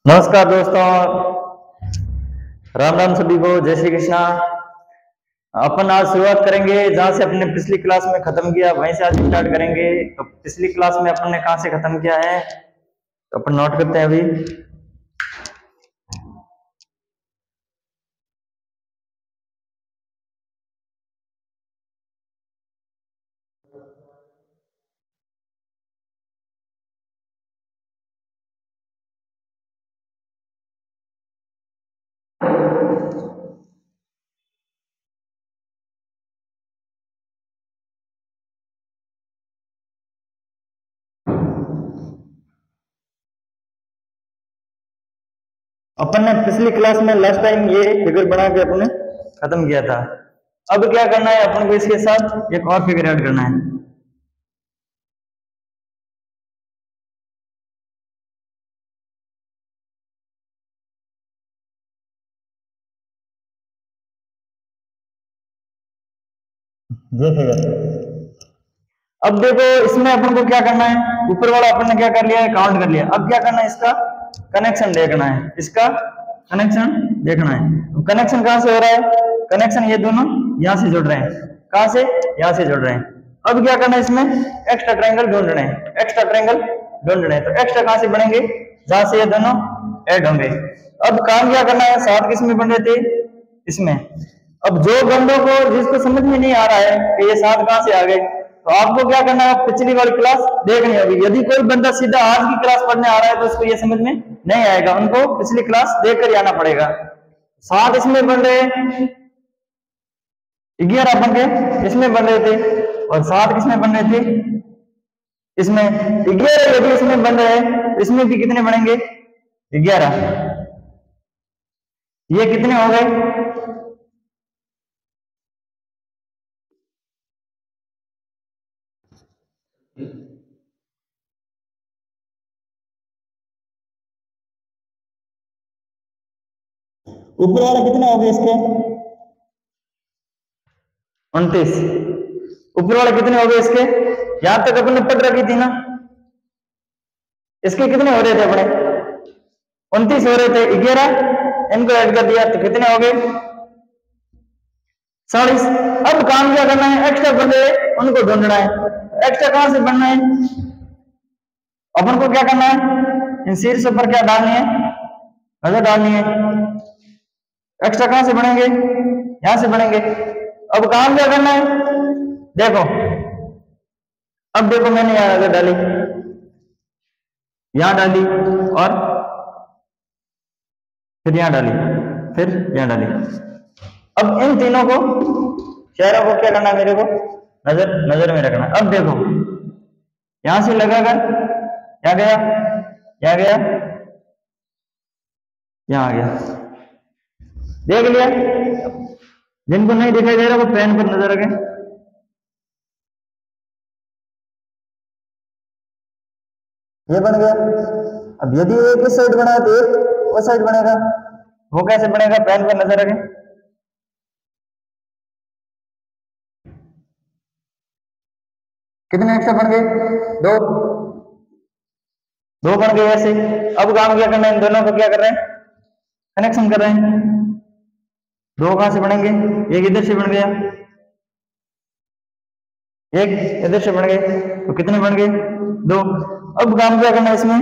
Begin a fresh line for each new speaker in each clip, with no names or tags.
नमस्कार दोस्तों। राम राम सभी को, जय श्री कृष्णा। अपन आज शुरुआत करेंगे जहां से अपने पिछली क्लास में खत्म किया वहीं से आज स्टार्ट करेंगे। तो पिछली क्लास में अपन ने कहां से खत्म किया है तो अपन नोट करते हैं अभी। अपन ने पिछली क्लास में लास्ट टाइम ये फिगर बना के अपन ने खत्म किया था। अब क्या करना है अपन को, इसके साथ एक और फिगर ऐड करना है। ये फिगर अब देखो, इसमें अपन को क्या करना है, ऊपर वाला अपन ने क्या कर लिया है, काउंट कर लिया। अब क्या करना है, इसका कनेक्शन देखना है, इसका कनेक्शन देखना है। कनेक्शन कहां से हो रहा है, कनेक्शन ये दोनों यहां से जुड़ रहे हैं। कहां से, यहां से जुड़ रहे हैं। अब क्या करना है, इसमें एक्स्ट्रा ट्रायंगल ढूंढने हैं, एक्स्ट्रा ट्रायंगल ढूंढने हैं। तो एक्स्ट्रा कहां से बनेंगे, जहां से ये दोनों ऐड होंगे। अब काम क्या करना है, सात किसमें बन रहे थे, इसमें। अब जो बंदों को, जिसको समझ में नहीं आ रहा है कि ये सात कहां से आ गए, तो आपको क्या करना है, पिछली वाली क्लास देखनी होगी। यदि कोई बंदा सीधा आज की क्लास पढ़ने आ रहा है तो उसको ये समझ में नहीं आएगा, उनको पिछली क्लास देख कर आना पड़ेगा। सात इसमें बन रहे, 11 बन रहे इसमें बन रहे थे, और सात किसमें बन रहे थे, इसमें। 11 यदि इसमें बन रहे हैं, इसमें भी कितने बनेंगे, 11। ये कितने हो गए, ऊपर वाला कितने हो गए इसके, 29। ऊपर वाले कितने हो गए इसके, यहां तक अपन ने पढ़ रखी थी ना। इसके कितने हो रहे थे अपने, 29 हो रहे थे। 11 इनको ऐड कर दिया तो कितने हो गए, 40। अब काम क्या करना है, एक्स्ट्रा बंदे उनको ढूंढना है। एक्स्ट्रा कहां से बनना है, अपन को क्या करना है, इन शीर्ष पर क्या डालनी है, नजर डालनी है। एक्स्ट्रा कहां से बनेंगे, यहां से बनेंगे। अब काम क्या करना है, देखो। अब देखो, मैंने यहां नजर डाली, यहां डाली, और फिर यहां डाली, फिर यहां डाली। अब इन तीनों को, चेहरों को क्या करना है, मेरे को नजर नजर में रखना। अब देखो, यहां से लगाकर यहां गया, यहां गया, यहां आ गया, देख लिया। जिनको नहीं दिखाई दे रहा वो पेन पर नजर रखें। ये बन गया। अब यदि एक इस साइड बना है तो एक वो साइड बनेगा। वो कैसे बनेगा, पेन पर नजर रखें। कितने एक्स्ट्रा बन गए, दो, दो बन गए ऐसे। अब काम क्या करना है, इन दोनों को क्या कर रहे हैं, कनेक्शन कर रहे हैं। दो कहां से बनेंगे, एक इधर से बन गया, एक इधर से बन गए, तो कितने बन गए, दो। अब काम क्या करना है, इसमें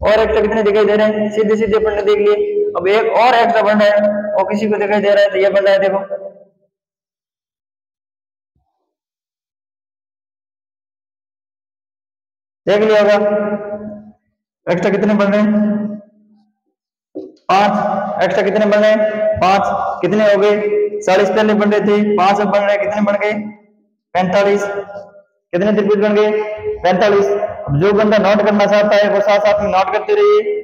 और एक्स्ट्रा कितने दिखाई दे रहे हैं, सीधे सीधे पढ़ने देख लिए। अब एक और एक्स्ट्रा बन रहा है और किसी को दिखाई दे रहा है, तो ये बन रहा है, देखो। देख लिया होगा, एक्स्ट्रा कितने बन रहे हैं, 5। एक्स्ट्रा कितने बन रहे हैं, 5। कितने हो गए, 40 पहले बन रहे थे, 5 अब बन रहे हैं, कितने बन गए, 45। कितने त्रिभुज बन गए, 45। अब जो बंदा नोट करना चाहता है वो साथ साथ में नोट करते रहिए।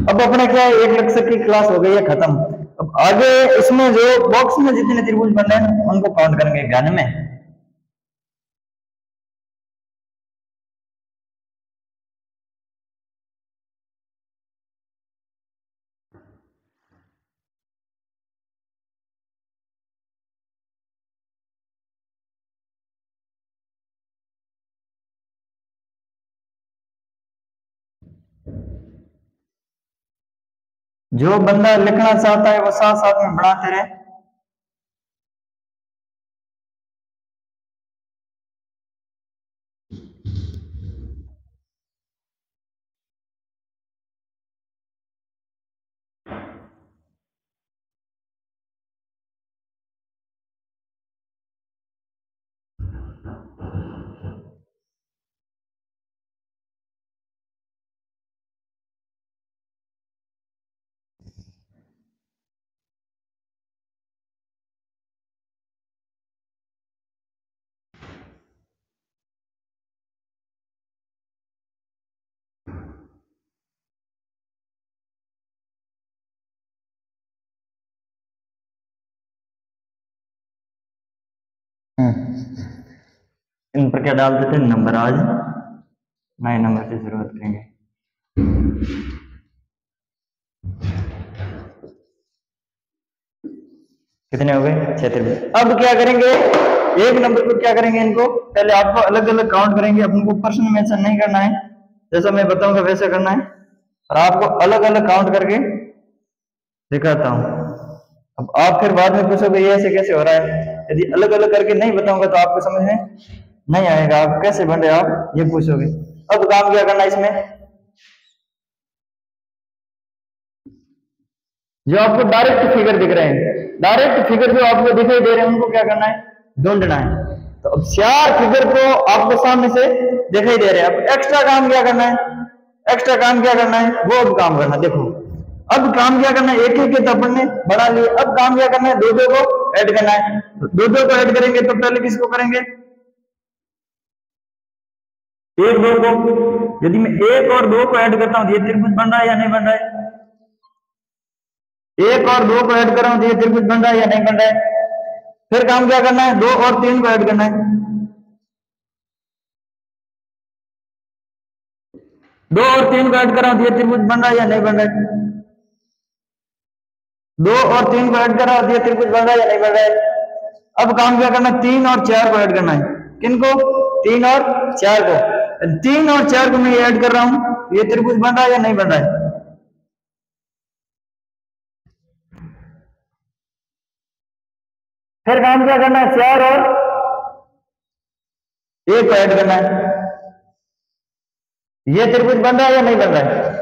अब अपने क्या है, एक लेक्चर की क्लास हो गई है खत्म। अब आगे इसमें जो बॉक्स में जितने त्रिभुज बन रहे हैं उनको काउंट करेंगे ध्यान में। जो बंदा लिखना चाहता है वो साथ साथ में बढ़ाते रहे। इन पर क्या डाल देते हैं, नंबर। आज नए नंबर से शुरुआत करेंगे। कितने हो गए? 36। अब क्या करेंगे, एक नंबर को क्या करेंगे, इनको पहले आपको अलग अलग काउंट करेंगे। अपन को प्रश्न मेंशन नहीं करना है, जैसा मैं बताऊंगा वैसे करना है, और आपको अलग अलग काउंट करके दिखाता हूं। अब आप फिर बाद में पूछोगे ये ऐसे कैसे हो रहा है। यदि अलग अलग करके नहीं बताऊंगा तो आपको समझ में नहीं आएगा, आप कैसे बन रहे आप ये पूछोगे। अब काम क्या करना है इसमें, जो आपको डायरेक्ट फिगर दिख रहे हैं, डायरेक्ट फिगर जो आपको दिखाई दे रहे हैं उनको क्या करना है, ढूंढना है। तो अब 4 फिगर को आपको सामने से दिखाई दे रहे हैं। अब एक्स्ट्रा काम क्या करना है, एक्स्ट्रा काम क्या करना है, वो अब काम करना। देखो अब काम क्या करना है, एक एक तो अपन ने बढ़ा लिए। अब काम क्या करना है, दो दो को ऐड करना है। दो दो को ऐड करेंगे तो पहले किसको करेंगे, एक दो को। यदि मैं एक और दो को ऐड करता हूं, ये त्रिभुज बन रहा है या नहीं बन रहा है? एक और दो को ऐड कर रहा हूं तो ये त्रिभुज बन रहा है या नहीं बन रहा है? फिर काम क्या करना है, 2 और 3 को ऐड करना है। 2 और 3 को ऐड कर रहा हूं तो ये त्रिभुज बन रहा है या नहीं बन रहा है? 2 और 3 को ऐड कर रहा हूं तो ये त्रिभुज बन रहा है या नहीं बन रहा है? अब काम क्या करना है, 3 और 4 को ऐड करना है। किनको? 3 और 4 को। 3 और 4 को मैं ऐड कर रहा हूं, ये त्रिभुज बन रहा है या नहीं बन रहा है? फिर काम क्या करना है, 4 और 1 को ऐड करना है। ये त्रिभुज बन रहा है या नहीं बन रहा है?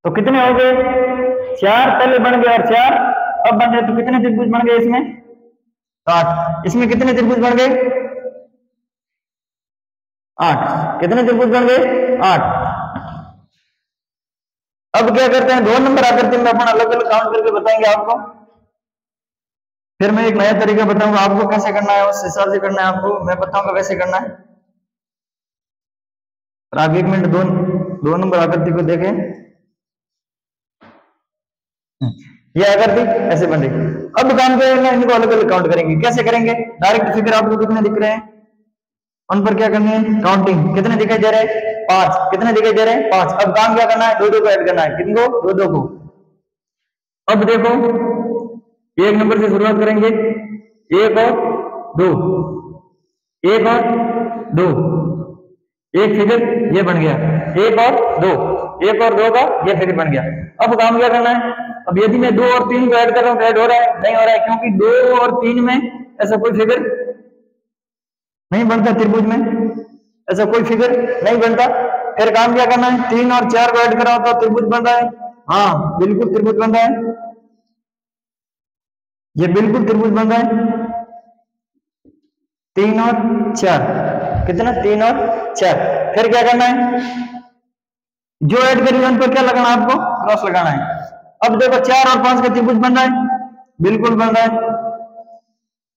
तो कितने हो गए, 4 पहले बन गए और 4 अब बन गए। तो कितने त्रिभुज बन गए इसमें, 8। इसमें कितने त्रिभुज बन गए, 8। कितने त्रिभुज बन गए, 8। अब क्या करते हैं, 2 नंबर आकृति में अपन अलग अलग काउंट करके बताएंगे आपको। फिर मैं एक नया तरीका बताऊंगा आपको कैसे करना है, उस हिसाब से करना है आपको, मैं बताऊंगा वैसे करना है। और आप 1 मिनट 2 नंबर आकृति को देखें। ये आकृति ऐसे बन रही। अब काम करेंगे, इनको अलग अलग काउंट करेंगे। कैसे करेंगे, डायरेक्ट फिगर आपको कितने दिख रहे हैं, उन पर क्या करनी है, काउंटिंग। कितने दिखाई दे रहे हैं, 5। कितने दिखाई दे रहे हैं, 5। अब काम क्या करना है, 2 2 को ऐड करना है। किनको, 2 2 को। अब देखो 1 नंबर से शुरुआत करेंगे, 1 और 2, 1 और 2, एक फिगर ये बन गया। 1 और 2, 1 और 2 का ये फिगर बन गया। अब काम क्या करना है, अब यदि मैं 2 और 3 को ऐड कर रहा हूं तो ऐड हो रहा है, नहीं हो रहा है, क्योंकि 2 और 3 में ऐसा कोई फिगर नहीं बनता, त्रिभुज में ऐसा कोई फिगर नहीं बनता। फिर काम क्या करना है, 3 और 4 को ऐड करा तो त्रिभुज बन रहा है। हाँ बिल्कुल त्रिभुज बन रहा है, ये बिल्कुल त्रिभुज बन रहा है। 3 और 4, कितना, 3 और 4। फिर क्या करना है, जो ऐड करिए उन पर क्या लगाना है, आपको क्रॉस लगाना है। अब देखो 4 और 5 का त्रिभुज बन रहा है, बिल्कुल बन रहा है।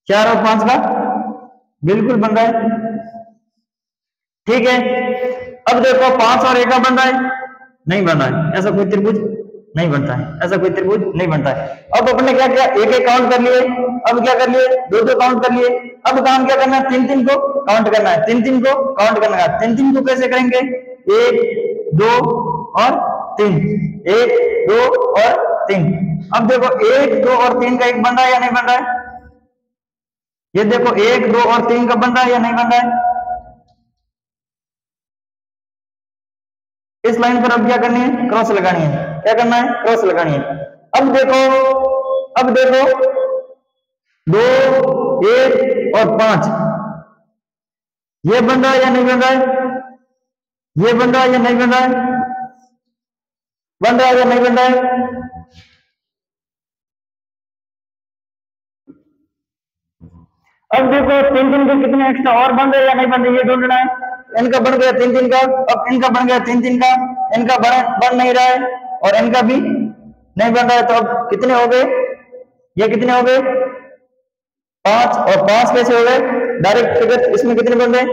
4 और 5 का बिल्कुल बन रहा है, ठीक है। अब देखो 5 और 1 का बन रहा है, नहीं बन रहा है, ऐसा कोई त्रिभुज नहीं बनता है, ऐसा कोई त्रिभुज नहीं बनता है। अब अपने क्या किया, एक एक काउंट कर लिए। अब क्या कर लिए, 2 2 काउंट कर लिए। अब काम क्या करना है, 3 3 को काउंट करना है। 3 3 को काउंट करना है। 3 3 को कैसे करेंगे, 1 2 और 3, 1 2 और 3। अब देखो 1 2 और 3 का एक बन रहा है या नहीं बन रहा है, ये देखो 1 2 और 3 का बन रहा है या नहीं बन रहा है। इस लाइन पर अब क्या करनी है, क्रॉस लगानी है। क्या करना है, क्रॉस लगानी है। अब देखो 2, 1 और 5 ये बन रहा है या नहीं बन रहा है, ये बन रहा है या नहीं बन रहा है, बन रहा है या नहीं बन रहा है। अब देखो 3 के कितने एक्स्ट्रा और बन रहे या नहीं बन रहे, ये ढूंढना है। इनका बन गया 3 का, अब इनका बन गया 3 का, इनका बन नहीं रहा है और इनका भी नहीं बन रहा है। तो अब कितने हो गए, ये कितने हो गए, 5 और 5 कैसे हो गए, डायरेक्ट फिगर। इसमें कितने बन रहे,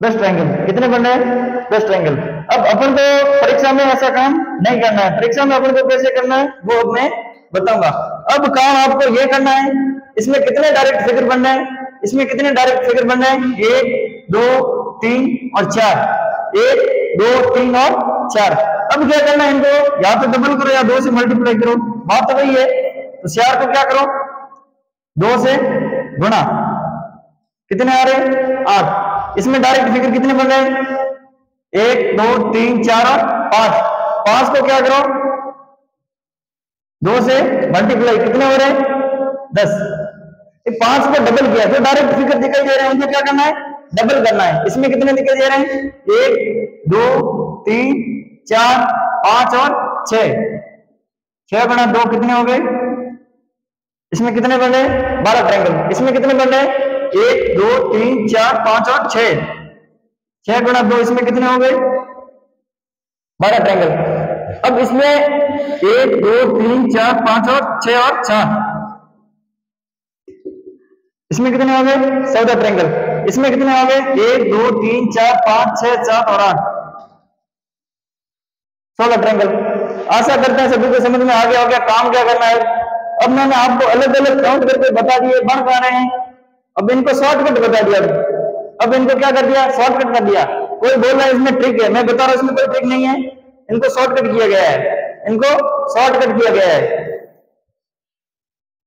10 ट्रायंगल। कितने बन रहे हैं, 10 ट्रायंगल। अब अपन को परीक्षा में ऐसा काम नहीं करना है, परीक्षा में अपन को कैसे करना है वो अब मैं बताऊंगा। अब काम आपको ये करना है, इसमें कितने डायरेक्ट फिगर बनना है, इसमें कितने डायरेक्ट फिगर बनना है, 1 2 3 और 4, 1 2 3 और 4। अब क्या करना है, इनको या तो डबल करो या 2 से मल्टीप्लाई करो, बात तो वही है। तो 4 को क्या करो, 2 से गुणा, कितने आ रहे, 8। इसमें डायरेक्ट फिगर कितने बन रहे, 1 2 3 4 और 5। 5 को क्या करो, 2 से मल्टीप्लाई, कितने हो रहे, 10। 5 को डबल किया, जो डायरेक्ट फिगर दिखाई दे रहे हैं उनको क्या करना है, डबल करना है। इसमें कितने दिखाई दे रहे हैं, 1 2 3 4 5 और 6। 6 गुणा 2 कितने हो गए, इसमें कितने बन रहे, 12 ट्रायंगल। इसमें कितने बन रहे, 1 2 3 4 5 और 6। 6 गुणा 2 इसमें कितने हो गए, 12 ट्रायंगल। अब इसमें 1 2 3 4 5 और 6 और 4, इसमें कितने हो गए, 14 ट्रायंगल। इसमें कितने हो गए, 1 2 3 4 5 6 7 और 8, 16 ट्रायंगल। आशा करते हैं सभी को समझ में आ गया होगा काम क्या करना है। अब मैंने आपको अलग अलग काउंट करके बता दिए, बन पा रहे हैं। अब इनको शॉर्टकट बता दिया, अब इनको क्या कर दिया, शॉर्टकट कर दिया। कोई बोल रहा है इसमें ट्रिक है, मैं बता रहा हूं इसमें कोई ट्रिक नहीं है, इनको शॉर्टकट किया गया है, इनको शॉर्टकट किया गया है।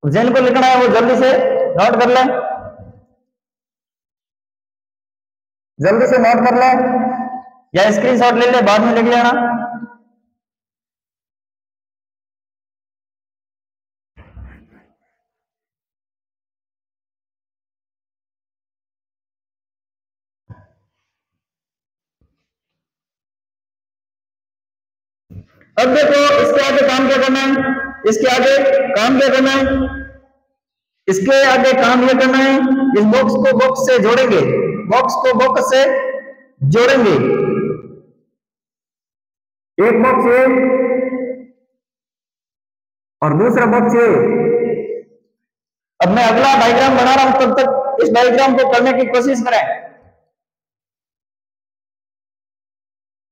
जिनको लिखना है वो जल्दी से नोट कर लें, जल्दी से नोट कर लें या स्क्रीनशॉट ले ले, बाद में लिख लेना। अब देखो इसके आगे काम क्या करना है, इसके आगे काम क्या करना है, इसके आगे काम ये करना है, इस बॉक्स को बॉक्स से जोड़ेंगे, बॉक्स को बॉक्स से जोड़ेंगे। एक बॉक्स ये और दूसरा बॉक्स ये। अब मैं अगला डायग्राम बना रहा हूं, तब तक इस डायग्राम को करने की कोशिश करें।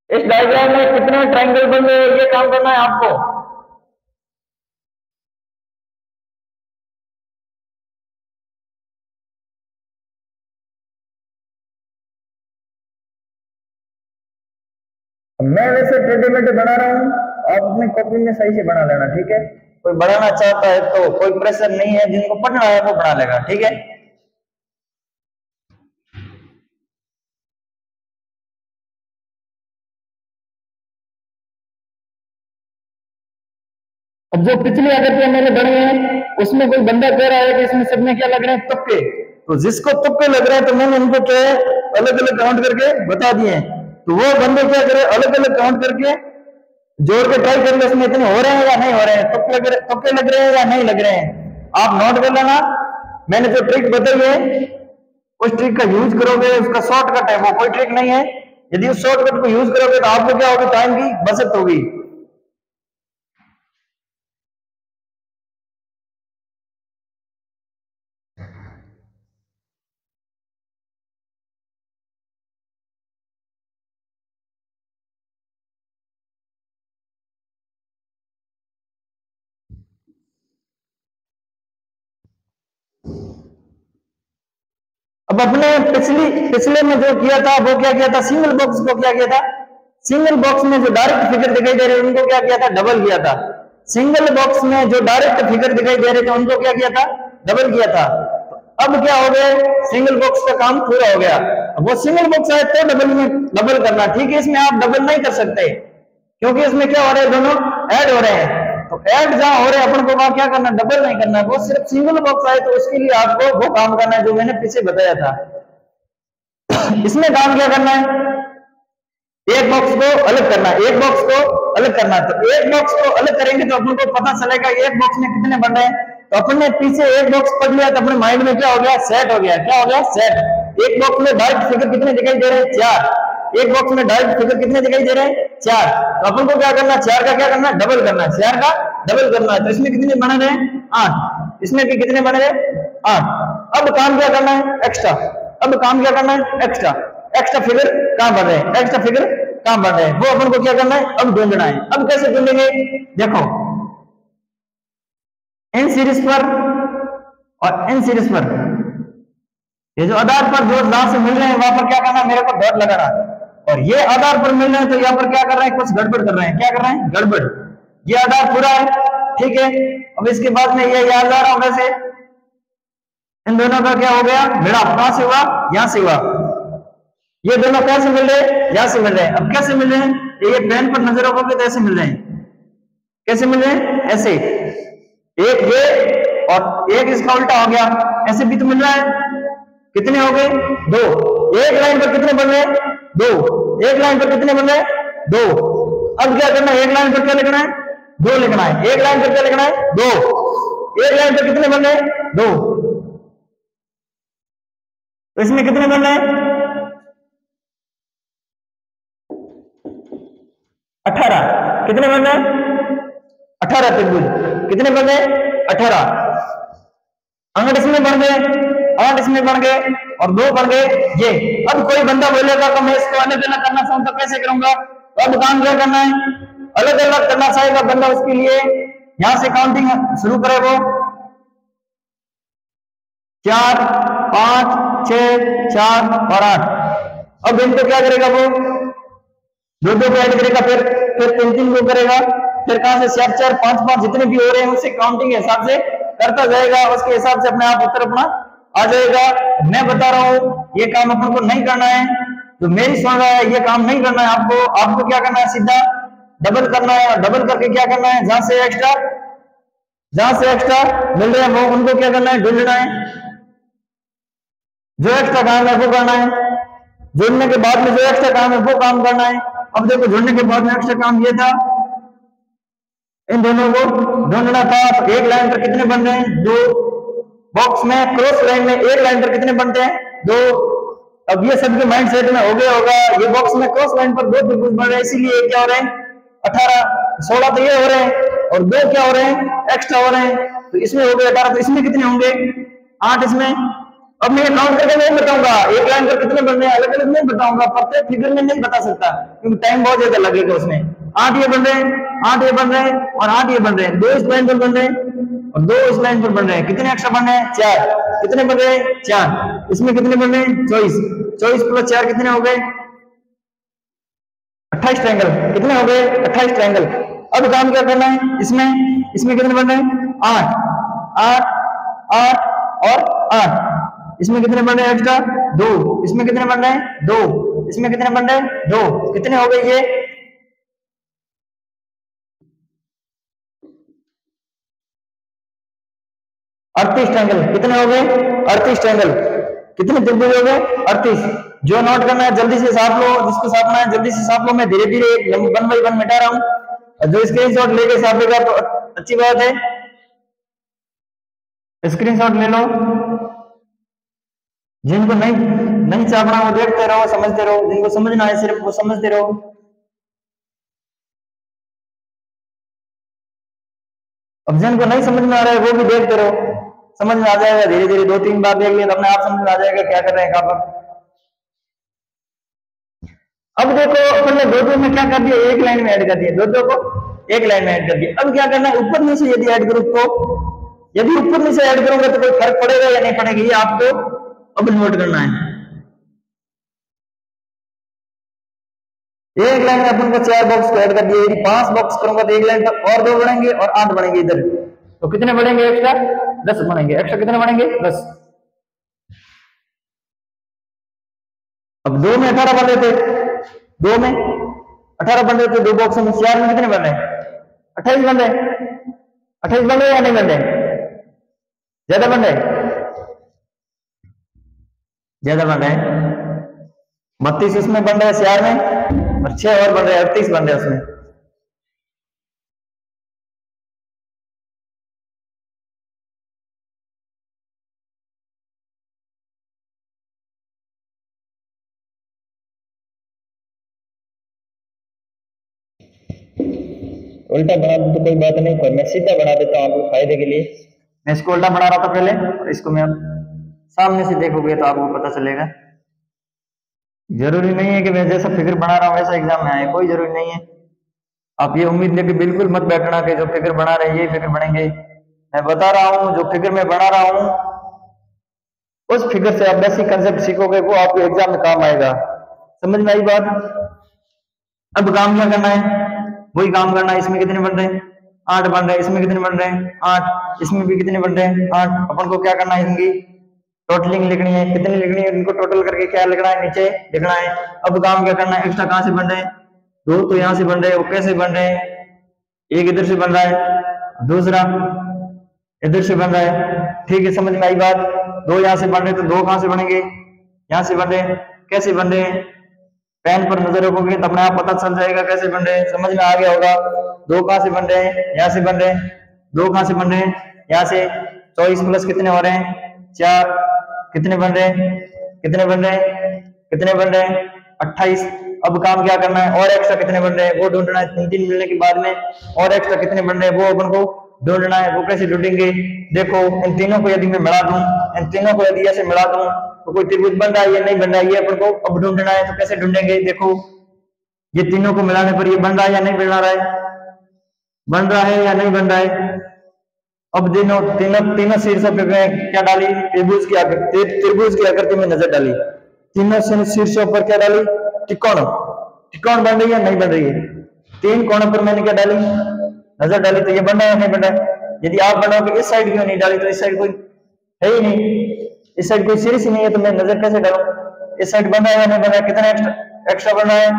इस डायग्राम में कितने ट्रायंगल बन रहे हैं ये काम करना है आपको। मैं वैसे टेढ़े-मेढ़े बना रहा हूं, आप अपनी कॉपी में सही से बना लेना, ठीक है। कोई बनाना चाहता है तो कोई प्रेशर नहीं है, जिनको पढ़ना है वो बना लेगा, ठीक है। अब जो पिछली आकृतियां मैंने बनाई हैं उसमें कोई बंदा कह रहा है कि इसमें सब में क्या लग रहे हैं, तुक्के। तो जिसको तुक्के लग रहे हैं तो मैंने उनको क्या है अलग अलग काउंट करके बता दिए हैं। तो वो बंदे क्या करे, अलग अलग काउंट करके जोड़ के ट्राई कर ले, इसमें इतने हो रहे हैं या नहीं हो रहे हैं, तुक्के लग रहे हैं या नहीं लग रहे हैं। आप नोट कर लेना, मैंने जो ट्रिक बताई है उस ट्रिक का यूज करोगे, उसका शॉर्टकट है, वो कोई ट्रिक नहीं है। यदि उस शॉर्टकट को यूज करोगे तो आपको क्या होगी, टाइम की बचत होगी। अब अपने पिछले में जो किया था वो क्या किया था, सिंगल बॉक्स को क्या किया था, सिंगल बॉक्स में जो डायरेक्ट फिगर दिखाई दे रहे उनको क्या किया था, डबल किया था। सिंगल बॉक्स में जो डायरेक्ट फिगर दिखाई दे रहे थे उनको क्या किया था, डबल किया था। अब क्या हो गया, सिंगल बॉक्स का काम पूरा हो गया। अब वो सिंगल बॉक्स है तो डबल में डबल करना, ठीक है। इसमें आप डबल नहीं कर सकते क्योंकि इसमें क्या हो रहा है, दोनों ऐड हो रहे हैं। तो ऐड जहां हो रहे हैं अपन को वहां क्या करना, डबल नहीं करना। वो सिर्फ सिंगल बॉक्स आए तो उसके लिए आपको वो काम करना है जो मैंने पीछे बताया था। इसमें काम क्या करना है, एक बॉक्स को अलग करना है, एक बॉक्स को अलग करना है। तो एक बॉक्स को अलग करेंगे तो अपन को पता चलेगा एक बॉक्स में कितने बन रहे हैं। तो अपन ने पीछे एक बॉक्स पढ़ लिया तो अपने माइंड में क्या हो गया, सेट हो गया। क्या हो गया, सेट। एक बॉक्स में डायरेक्ट फिगर कितने दिखाई दे रहे हैं, 4। एक बॉक्स में डायरेक्ट फिगर कितने दिखाई दे रहे हैं, 4। तो अपन को क्या करना है, 4 का क्या करना है, डबल करना है। 4 का डबल करना है। तो इसमें कितने बने रहे, 8। इसमें भी कितने बने रहे, 8। अब काम क्या करना है, एक्स्ट्रा। अब काम क्या करना है, एक्स्ट्रा। एक्स्ट्रा फिगर कहां बन रहे हैं, एक्स्ट्रा फिगर कहां बन रहे हैं, वो अपन को क्या करना है, अब ढूंढना है। अब कैसे ढूंढेंगे, देखो एन सीरीज पर और एन सीरीज पर ये जो आधार पर जो जहां से मिल रहे हैं वहां पर क्या करना है, मेरे को डॉट लगाना। और ये आधार पर मिल रहे हैं तो यहाँ पर क्या कर रहे हैं, कुछ गड़बड़ कर रहे हैं। क्या कर रहे हैं, गड़बड़। ये आधार पूरा है, ठीक है। अब इसके बाद में ये आधार होगा से इन दोनों का क्या हो गया, मिलाप। कहां से हुआ, यहां से हुआ। ये दोनों कैसे मिल रहे हैं, यहां से मिल रहे हैं। अब कैसे मिल रहे हैं, ये पेन पर नजर रखोगे तो ऐसे मिल रहे हैं। कैसे मिल रहे हैं, ऐसे। एक ये और एक इसका उल्टा हो गया, ऐसे भी तो मिल रहा है। कितने हो गए, 2। एक लाइन पर कितने बन रहे हैं, 2। एक लाइन पर कितने बन रहे हैं, 2। अब क्या करना है, एक लाइन पर क्या लिखना है, 2 लिखना है। एक लाइन पर क्या लिखना है, 2। एक लाइन पर कितने बन रहे हैं, 2। तो इसमें कितने बन रहे हैं, 18। कितने बन रहे हैं, 18 त्रिभुज। कितने बन गए, 18। 8 इसमें बन गए, 8 इसमें बन गए और 2 बन गए ये। अब कोई बंदा बोलेगा तो मैं इसको अलग अलग करना चाहूँ तो कैसे करूंगा। तो अब काम क्या करना है, अलग अलग करना चाहेगा बंदा, उसके लिए यहां से काउंटिंग शुरू करे। वो 4, 5, 6, 4 और 8। अब इनको क्या करेगा, वो 2 को ऐड करेगा, फिर 3 को करेगा, फिर कहां से 4, 4, 5, 5 जितने भी हो रहे हैं उससे काउंटिंग के हिसाब से करता जाएगा। उसके हिसाब से अपने आप उत्तर अपना आ जाएगा। मैं बता रहा हूं ये काम अपन को नहीं करना है, जो मेरी सुन रहा है ये काम नहीं करना है आपको। आपको क्या करना है, सीधा डबल करना है। और डबल करके क्या करना है, जहां से एक्स्ट्रा मिल रहे हैं वो उनको क्या करना है, ढूंढना है। जो एक्स्ट्रा काम है वो करना है। जोड़ने के बाद में जो एक्स्ट्रा काम है वो काम करना है। अब देखो जोड़ने के बाद में एक्स्ट्रा काम ये था, इन दोनों को ढूंढना था। तो एक लाइन पर कितने बन रहे हैं, 2। बॉक्स में क्रॉस लाइन में एक लाइन पर कितने बनते हैं, 2। अब ये सबके माइंड सेट में हो गया होगा, ये बॉक्स में क्रॉस लाइन पर 2 त्रिभुज बन रहे हैं, इसीलिए क्या हो रहे हैं, 18। 16 तो ये हो रहे हैं और 2 क्या हो रहे हैं, एक्स्ट्रा हो रहे हैं। तो इसमें हो गए 18। तो इसमें कितने होंगे, 8 इसमें। अब मैं काउंट करके नहीं बताऊंगा, एक लाइन पर कितने बन रहे हैं अलग अलग नहीं बताऊंगा, प्रत्येक फिगर में नहीं बता सकता क्योंकि टाइम बहुत ज्यादा लगेगा उसमें। 8 ये बन रहे हैं, 8 ये बन रहे हैं और 8 ये बन रहे हैं। 2 इस लाइन पर बन रहे हैं और 2 इस लाइन पर बन रहे हैं। कितने एक्स्ट्रा बन रहे हैं, 4। कितने बन रहे हैं, 4। इसमें कितने बन रहे हैं, 24। 24 प्लस 4 कितने हो गए, 28 ट्रायंगल। कितने हो गए, 28 ट्रायंगल। अब काम क्या करना है, इसमें कितने बन रहे हैं, 8, 8, 8 और 8। इसमें कितने बन रहे हैं एक्स्ट्रा, 2। इसमें कितने बन रहे हैं, 2। इसमें कितने बन रहे हैं, 2। कितने हो गए ये, 38 ट्रायंगल। कितने हो गए, 38 ट्रायंगल। कितने त्रिभुज हो गए, 38। जो नोट करना है जल्दी से छाप लो, जिसको छापना है जल्दी से छाप लो। मैं धीरे धीरे 1 बाय 1 मिटा रहा हूं। जो स्क्रीनशॉट लेके छापेगा तो अच्छी बात है, स्क्रीनशॉट ले लो। जिनको नहीं छापना वो देखते रहो, समझते रहो। जिनको समझना है सिर्फ वो समझते रहो। अब जिनको नहीं समझ में आ रहा है वो भी देखते रहो, समझ में आ जाएगा धीरे धीरे। 2-3 बार देख लिया तो अपने आप समझ में आ जाएगा क्या कर रहे हैं कहां पर। अब देखो अपन ने 2-2 में क्या कर दिया, एक लाइन में ऐड कर दिया। 2-2 को एक लाइन में ऐड कर दिया। अब क्या करना है, ऊपर नीचे यदि ऐड करूं तो, यदि ऊपर नीचे ऐड करूंगा तो कोई फर्क पड़ेगा या नहीं पड़ेगा, ये आपको अब नोट करना है। एक लाइन में अपन को 4 बॉक्स को ऐड कर दिया। यदि 5 बॉक्स करूंगा तो एक लाइन पर और 2 बढ़ेंगे और 8 बढ़ेंगे इधर। तो कितने बढ़ेंगे एक्स्ट्रा, 10 बढ़ेंगे। एक्स्ट्रा कितने बढ़ेंगे, 10। अब 2 में 18 बन रहे थे, 2 में 18 बन रहे थे, 2 बॉक्स में, CR में कितने बन रहे हैं? 28 बन रहे, 28 बन रहे या नहीं बन रहे? ज्यादा बन रहे, ज्यादा बन रहे, 32 उसमें बन रहे हैं CR में, और 6 और बन रहे, 38 बन रहे उसमें। उल्टा बना दूं तो कोई बात नहीं, पर मैं सीधा बना देता हूँ आपके फायदे के लिए। मैं इसको उल्टा बना रहा था पहले, और इसको मैं अब सामने से देखोगे तो आपको पता चलेगा। जरूरी नहीं है कि मैं जैसा फिगर बना रहा हूँ वैसा एग्जाम में आए, कोई जरूरी नहीं है। आप ये उम्मीद लेके बिल्कुल मत बैठना कि जो फिगर बना रहे हैं यही फिगर बनेंगे। मैं बता रहा हूँ जो फिगर मैं बना रहा हूँ उस फिगर से आप बेसिक कंसेप्ट सीखोगे, वो आपको एग्जाम में काम आएगा। समझ में आई बात? अब काम क्या करना है? वही काम करना है। इसमें कितने बन रहे हैं? 8 बन रहे हैं। इसमें कितने बन रहे हैं? 8। इसमें भी कितने बन रहे हैं? 8। अपन को क्या करना है? इनकी टोटलिंग लिखनी है। कितनी लिखनी है? इनको टोटल करके क्या लिखना है? नीचे लिखना है। अब काम क्या करना है? एक्स्ट्रा कहां से बन रहे हैं? 2 तो यहां से बन रहे हैं। वो कैसे बन रहे हैं? एक इधर से बन रहा है, दूसरा इधर से बन रहा है। ठीक है, समझ में आई बात? 2 यहां से बन रहे, तो 2 कहां से बनेंगे? यहां से बन रहे। कैसे बन रहे हैं? पेन पर नजर रखोगे तो अपने आप पता चल जाएगा कैसे बन रहे हैं। समझ में आ गया होगा? 2 कहां से बन रहे हैं? यहाँ से बन रहे हैं। 2 कहां से बन रहे हैं? यहाँ से। 24 प्लस कितने हो रहे हैं? 4। कितने बन रहे हैं? कितने बन रहे हैं? कितने बन रहे हैं? 28। अब काम क्या करना है? और एक्स्ट्रा कितने बन रहे हैं वो ढूंढना है। 3 मिलने के बाद में और एक्स्ट्रा कितने बन रहे हैं वो अपन को ढूंढना है। वो कैसे ढूंढेंगे? देखो, इन तीनों को यदि मैं मिला दूं, इन तीनों को यदि ऐसे मिला दूं तो कोई त्रिभुज बन रहा है या नहीं बन रहा है, ये अपन को अब ढूंढना है। तो कैसे ढूंढेंगे? देखो, ये तीनों को मिलाने पर ये बन रहा है या नहीं बन रहा है? बन रहा है या नहीं बन रहा है? अब तीनों तीनों तीनों शीर्षों पे क्या डाली? त्रिभुज की आकृति में नजर डाली। तीनों शीर्षों पर क्या डाली? त्रिकोण। त्रिकोण बन रही है नहीं बन रही है? 3 कोणों पर मैंने क्या डाली? नजर डाली। तो ये बन रहा है नहीं बन रहा है? यदि आप बनाओगे इस साइड क्यों नहीं डाली, तो इस साइड कोई है ही नहीं, इस साइड कोई शीर्ष ही नहीं है, तो मैं नजर कैसे डालूं? इस साइड बन रहा है या नहीं बन रहा है? कितना एक्स्ट्रा बन रहा है?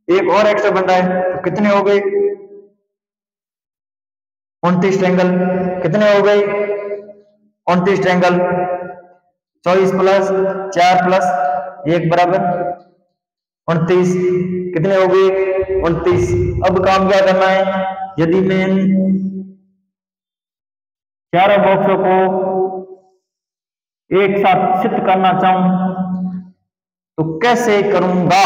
एक और एक्स्ट्रा बन रहा है। तो कितने हो गए? 29 ट्रायंगल। कितने हो गए? 29 ट्रायंगल। 24 प्लस 4 प्लस 1 बराबर 29। कितने हो गए? 29। अब काम क्या करना है? यदि मैं चारों बॉक्सों को एक साथ सिद्ध करना चाहूं तो कैसे करूंगा?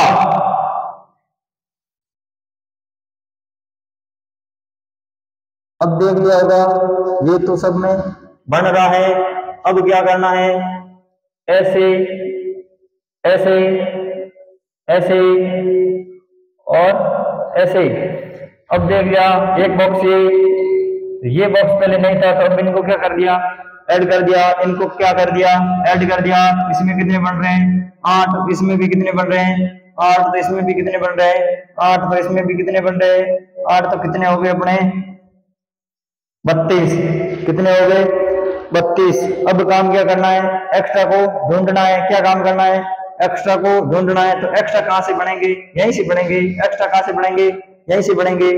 अब देख लिया होगा, ये तो सब में बन रहा है। अब क्या करना है? ऐसे ऐसे ऐसे और ऐसे। अब देख लिया, एक बॉक्स ये बॉक्स पहले नहीं था, तो अब इनको क्या कर दिया? ऐड कर दिया। इनको क्या कर दिया? ऐड कर दिया। इसमें कितने बन रहे हैं? 8। इसमें भी कितने बन रहे हैं? 8। तो इसमें भी कितने बन रहे हैं? 8। तो इसमें भी कितने बन रहे हैं? 8। तो कितने हो गए अपने? 32। कितने हो गए? 32। अब काम क्या करना है? एक्स्ट्रा को ढूंढना है। क्या काम करना है? एक्स्ट्रा को ढूंढना है। तो एक्स्ट्रा कहां से बनेंगे? यहीं से बनेंगे। एक्स्ट्रा कहां से बनेंगे? यहीं से बनेंगे।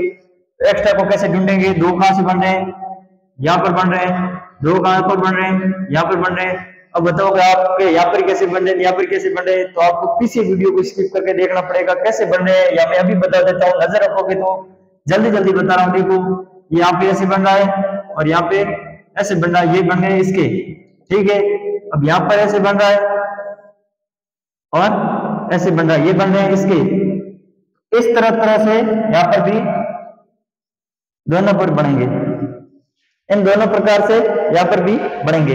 तो एक्स्ट्रा को कैसे ढूंढेंगे? 2 कहां से बन रहे हैं? यहाँ पर बन रहे हैं। 2 कहां पर बन रहे हैं? यहाँ पर बन रहे हैं। अब बताओगे आपके यहाँ पर कैसे बन रहे हैं, यहाँ पर कैसे बन रहे हैं? तो आपको पीछे वीडियो को स्किप करके देखना पड़ेगा कैसे बन रहे हैं, या मैं अभी बता देता हूँ। नजर रखोगे तो जल्दी जल्दी बता रहा हूँ। देखो, यहाँ पे ऐसे बन रहा है और यहाँ पे ऐसे बन रहा है। ये बन रहे हैं इसके, ठीक है। अब यहाँ पर ऐसे बन रहा है और ऐसे बन रहा है, ये बन रहे हैं इसके। इस तरह से यहाँ पर भी दोनों पर बनेंगे। इन दोनों प्रकार से यहाँ पर भी बनेंगे।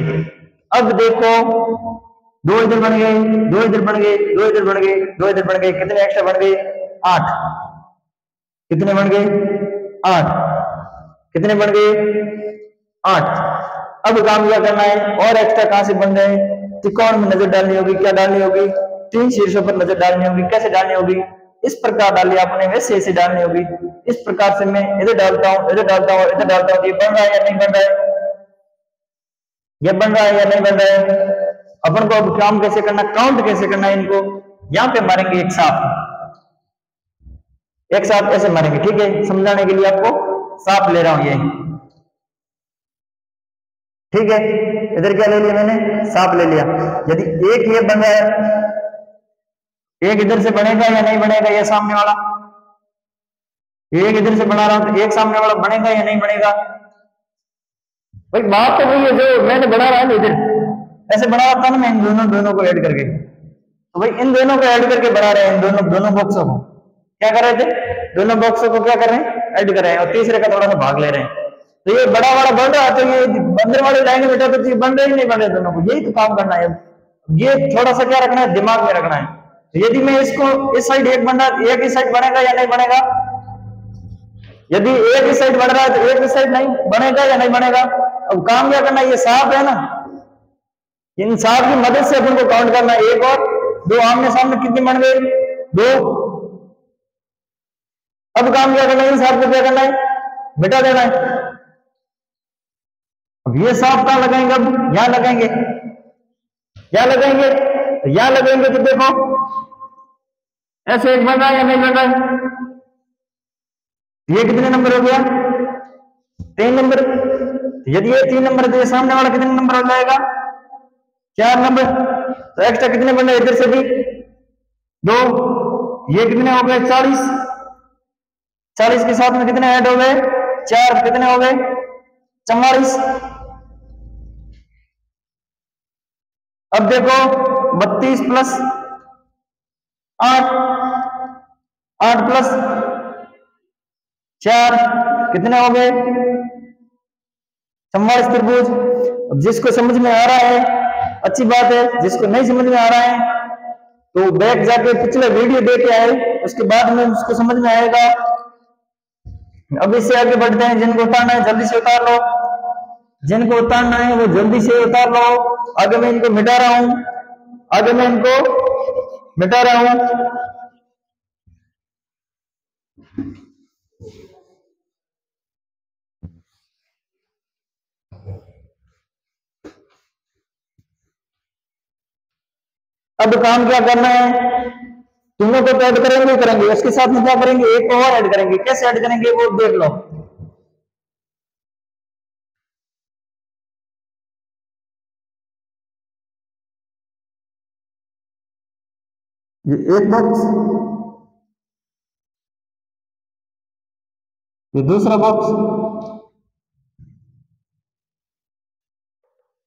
अब देखो, 2 इधर बन गए, 2 इधर बन गए, 2 इधर बन गए, 2 इधर बन गए। कितने एक्स्ट्रा बन गए? 8। कितने बन गए? 8। कितने बन गए? 8। अब काम क्या करना है? और एक्स्ट्रा कहां से बन रहे हैं? त्रिकोण में नजर डालनी होगी। क्या डालनी होगी? 3 शीर्षों पर नजर डालनी होगी। कैसे डालनी होगी? इस प्रकार डाली आपने, वैसे ऐसे डालनी होगी। इस प्रकार से मैं इधर डालता हूं, इधर डालता हूं, इधर डालता हूं। ये बन रहा है या नहीं बन रहा है? ये बन रहा है या नहीं बन रहा है? अपन को अब काम कैसे करना, काउंट कैसे करना है इनको? यहां पे मारेंगे एक साफ, एक साफ ऐसे मारेंगे, ठीक है, समझाने के लिए आपको साफ ले रहा हूं ये, ठीक है। इधर क्या ले लिया मैंने, साफ ले लिया। यदि एक ये बन रहा है, एक इधर से बनेगा या नहीं बनेगा, ये सामने वाला एक इधर से बना रहा हूं तो एक सामने वाला बनेगा या नहीं बनेगा। भाई बात तो वही है जो मैंने बना रहा है ना, इधर ऐसे बना रहा था ना मैं, इन दोनों को ऐड करके, तो भाई इन दोनों को ऐड करके बना रहे हैं, इन दोनों बॉक्सों को क्या कर रहे थे, दोनों बॉक्सों को क्या कर रहे हैं, ऐड कर रहे हैं, और तीसरे का थोड़ा सा भाग ले रहे हैं। तो ये बड़ा वाला बन रहा है, तो ये बंदर वाले लाएंगे बेटा, तो ये बन रहे ही नहीं बन रहे दोनों को, यही तो काम करना है। ये थोड़ा सा क्या रखना है, दिमाग में रखना है। तो यदि मैं इसको इस साइड एक बन रहा है, एक ही साइड बनेगा या नहीं बनेगा, यदि एक ही साइड बन रहा है तो एक ही साइड नहीं बनेगा या नहीं बनेगा। अब काम क्या करना है, ये साफ है ना, इन साफ की मदद से अपन को काउंट करना है, एक और दो आमने सामने कितने बन गए, दो। अब काम क्या करना है, इन साफ को क्या करना है, मिटा देना है। अब ये साफ कहां लगाएंगे, अब यहां लगाएंगे, यहां लगाएंगे, तो यहां लगाएंगे तो देखो ऐसे एक बन रहा है या नहीं बन रहा है, ये कितने नंबर हो गया, 3 नंबर। यदि ये 3 नंबर है तो ये सामने वाला कितने नंबर हो जाएगा, 4 नंबर। तो एक्स्ट्रा कितने बन रहे इधर से भी 2, ये कितने हो गए 40, 40 के साथ में कितने ऐड हो गए 4, कितने हो गए 44। अब देखो 32 प्लस 8, 8 प्लस 4 कितने हो गए 44 त्रिभुज। अब जिसको समझ में आ रहा है अच्छी बात है, जिसको नहीं समझ में आ रहा है तो बैक जाके पिछले वीडियो देख के आए, उसके बाद में उसको समझ में आएगा। अब इससे आगे बढ़ते हैं, जिनको उतारना है जल्दी से उतार लो, जिनको उतारना है वो जल्दी से उतार लो। आगे मैं इनको मिटा रहा हूं, आगे मैं इनको मिटा रहा हूं। अब काम क्या करना है, तीनों को तो ऐड करेंगे करेंगे, उसके साथ में क्या करेंगे, एक को और ऐड करेंगे। कैसे ऐड करेंगे वो देख लो। ये एक बॉक्स, ये दूसरा बॉक्स,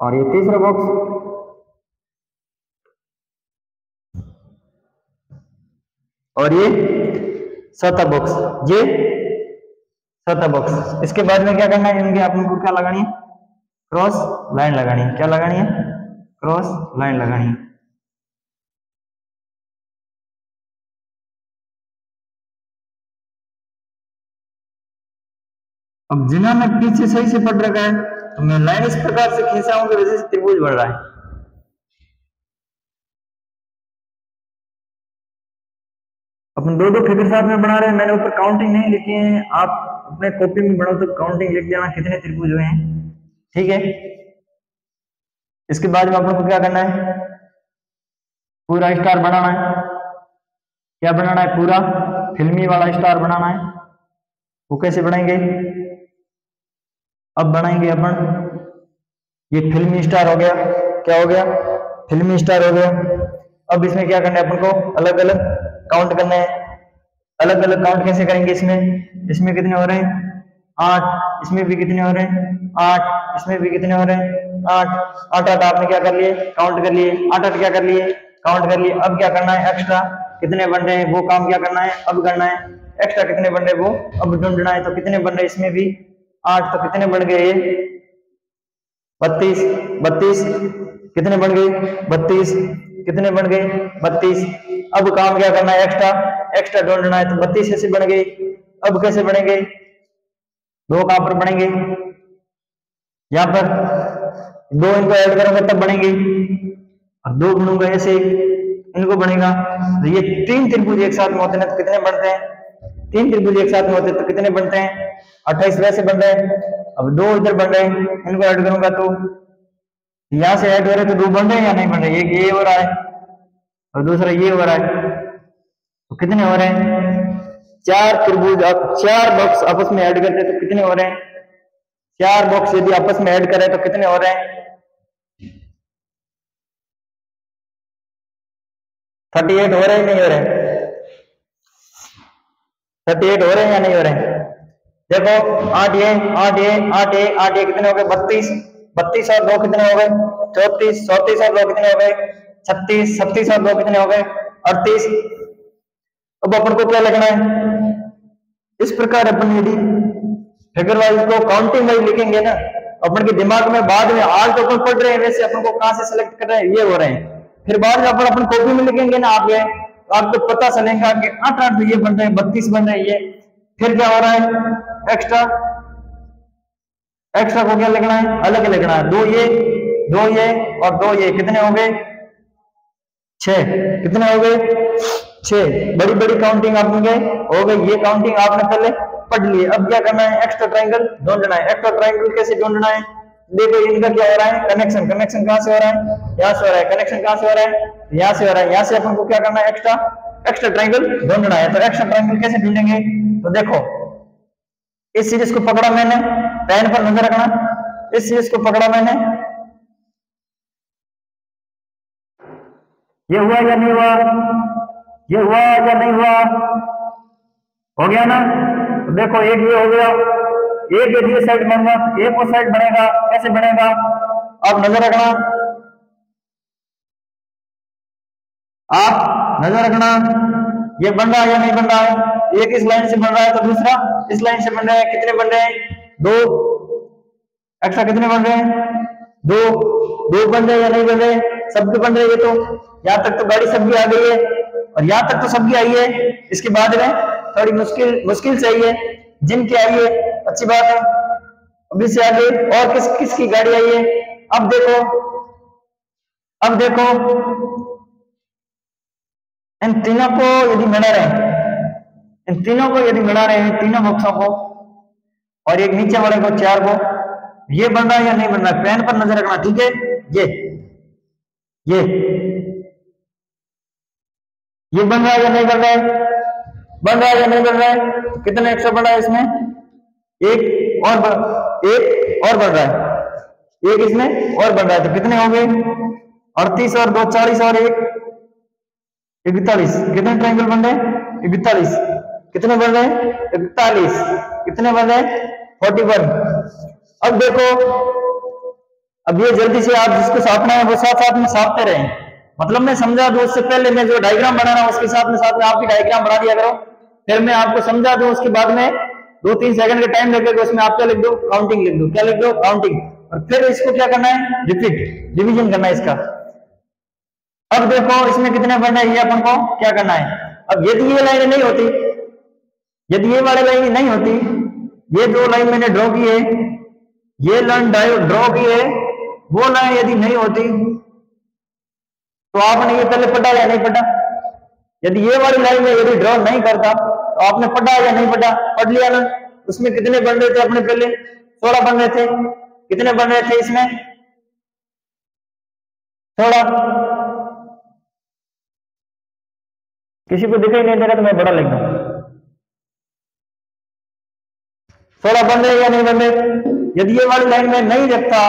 और ये तीसरा बॉक्स, और ये चौथा बॉक्स, ये चौथा बॉक्स। इसके बाद में क्या करना है, इनके अपन को क्या लगानी है, क्रॉस लाइन लगानी है। क्या लगानी है, क्रॉस लाइन लगानी है। अब जिन्होंने पीछे सही से पढ़ रखा है तो मैं लाइन इस प्रकार से खींचा हूं कि वजह से त्रिभुज बढ़ रहा है। अपन दो फिगर साथ में बना रहे हैं, मैंने ऊपर काउंटिंग नहीं लिखी है, आप अपने कॉपी में बनाओ तो काउंटिंग लिख देना कितने त्रिभुज हुए हैं, ठीक है। इसके बाद में अपन को क्या करना है, पूरा स्टार बनाना है। क्या बनाना है, पूरा फिल्मी वाला स्टार बनाना है। वो कैसे बनाएंगे, अब बनाएंगे अपन, ये फिल्मी स्टार हो गया, क्या हो गया, फिल्मी स्टार हो गया। अब इसमें क्या करना है अपन को, अलग अलग काउंट करना है। अलग अलग काउंट कैसे करेंगे, इसमें कितने हो रहे हैं 8, इसमें भी कितने हो रहे हैं 8, इसमें भी कितने हो रहे हैं 8, 8 8 आपने क्या कर लिए, काउंट कर लिए, 8 8 क्या कर लिए, काउंट कर लिए। अब क्या करना है, एक्स्ट्रा कितने बन रहे हैं वो काम क्या करना है, अब करना है। एक्स्ट्रा कितने बन रहे वो अब ढूंढना है। तो कितने बन रहे इसमें भी 8, तो कितने बन गए 32, 32 कितने बन गए 32, कितने बन गए 32। अब काम क्या करना है, एक्स्ट्रा ढूंढना है। तो 32 ऐसे बन गए। अब कैसे बनेंगे, दो कहां पर बनेंगे, यहां पर, दो इनको ऐड करूंगा तब बनेंगे, और दो गुणूंगा ऐसे इनको बनेगा। तो ये 3 त्रिभुज एक साथ में होते हैं तो कितने बनते हैं, 3 त्रिभुज एक साथ में होते हैं तो कितने बनते हैं 28 वैसे बन रहे हैं। अब 2 इधर बन रहे हैं, इनको ऐड करूंगा तो यहां से ऐड हो रहे तो 2 बन रहे हैं या नहीं बन रहे, एक ये हो रहा है, और दूसरा ये हो रहा है, तो कितने हो रहे हैं? 4 त्रिभुज, आप 4 बॉक्स आपस में ऐड करते हैं तो कितने हो रहे हैं? 4 बॉक्स यदि आपस में ऐड करें तो कितने हो रहे हैं? 38 हो रहे हैं, नहीं हो रहे? 38 हो रहे हैं या नहीं हो रहे हैं? देखो 8 ये 8 ये 8 ये 8 ये कितने हो गए? 32, 32 और 2 कितने हो गए? 34, 34 और 2 कितने हो गए? 36, 36 और 2 कितने हो गए? 38। अब अपन को क्या लिखना है? इस प्रकार अपन यदि फिगर वाइज को काउंटिंग वाइज लिखेंगे ना, अपन के दिमाग में बाद में आज तो अपन पढ़ रहे हैं, वैसे अपन को कहां से सिलेक्ट कर रहे हैं ये हो रहे हैं, फिर बाद में अपन कॉपी में लिखेंगे ना आप, ये तो आपको पता चलेगा कि 8 ये बन रहे हैं, 32 बन रहे हैं ये। फिर क्या हो रहा है? एक्स्ट्रा, एक्स्ट्रा को क्या लिखना है? अलग लिखना है। 2 ये 2 ये और 2 ये कितने हो गए? 6। कितने हो गए? 6। बड़ी बड़ी काउंटिंग आपने हो गई, ये काउंटिंग आपने पहले पढ़ ली। अब क्या करना है? एक्स्ट्रा ट्रायंगल ढूंढना है। एक्स्ट्रा ट्रायंगल कैसे ढूंढना है? देखो इनका क्या हो रहा है? कनेक्शन, कनेक्शन कहां से हो रहा है? यहां से हो रहा है। कनेक्शन कहां से हो रहा है? यहां से हो रहा है। यहां से अपन को क्या करना है? एक्स्ट्रा, एक्स्ट्रा ट्रायंगल ढूंढना है। तो एक्स्ट्रा ट्रायंगल कैसे ढूंढेंगे? तो देखो इस सीरीज को पकड़ा मैंने, पेन पर नजर रखना, इस सीरीज को पकड़ा मैंने, ये हुआ या नहीं हुआ? ये हुआ या नहीं हुआ? हो गया ना? तो देखो एक ये हो गया, एक ये साइड बनूंगा, एक वो साइड बनेगा। कैसे बनेगा? आप नजर रखना, आप नजर रखना, ये बन रहा है या नहीं बन रहा है? एक इस लाइन से बन रहा है तो दूसरा इस लाइन से बन रहा है। कितने बन रहे हैं? 2। एक्स्ट्रा कितने बन रहे हैं? 2। 2 बन रहे हैं या नहीं बन रहे? सबके बन रहे हैं। ये तो यहाँ तक तो गाड़ी सबकी आ गई है, और यहाँ तक तो सबकी आई है। इसके बाद में थोड़ी मुश्किल से आई है, जिनकी आई है अच्छी बात है। अभी से आगे और किसकी गाड़ी आई है? अब देखो, अब देखो इन तीनों को यदि मिला रहे, इन तीनों को यदि मिला रहे हैं, तीनों बॉक्सों को, और एक नीचे वाले को 4 को, ये बन रहा है या नहीं बन रहा है? पेन पर नजर रखना, ठीक है? ये बन रहा है या नहीं बन रहा है? बन रहा है या नहीं बन रहा है? कितने एक्स्ट्रा बन रहा है इसमें? एक और बढ़ रहा है, एक इसमें और बढ़ रहा है। तो कितने हो गए? 38 और 2 40 और 1 41। कितने ट्रायंगल बन रहे हैं? 41। कितने बन रहे हैं? 41। कितने बन रहे हैं? 41। अब देखो, अब ये जल्दी से आप जिसको साधना है वो साथ साथ में साधते रहें, मतलब मैं समझा दूं उससे पहले मैं जो डायग्राम बना रहा हूं उसके साथ में आप भी डायग्राम बना दिया करो, फिर मैं आपको समझा दूं, उसके बाद में 2-3 सेकंड का टाइम लगेगा, उसमें आप क्या लिख दो? काउंटिंग लिख दो। क्या लिख दो? काउंटिंग। और फिर इसको क्या करना है? रिपीट, डिवीजन करना है इसका। अब देखो इसमें कितने बनना है, ये अपन को क्या करना है? अब यदि ये लाइन नहीं होती, यदि ये वाली लाइन नहीं होती, ये 2 लाइन मैंने ड्रॉ की है, ये लाइन ड्रॉ की है, वो लाइन यदि नहीं होती तो आपने ये पहले पढ़ा या नहीं पढ़ा? यदि ये वाली लाइन में यदि ड्रॉ नहीं करता तो आपने पढ़ा या नहीं पढ़ा? पढ़ लिया ना। उसमें कितने बन रहे थे अपने? पहले 16 बन रहे थे। कितने बन रहे थे इसमें? 16। किसी को दिखाई नहीं दे रहा तो मैं बड़ा लिख दूं। 16 बन रहे या नहीं बन रहे? यदि ये वाली लाइन में नहीं रखता,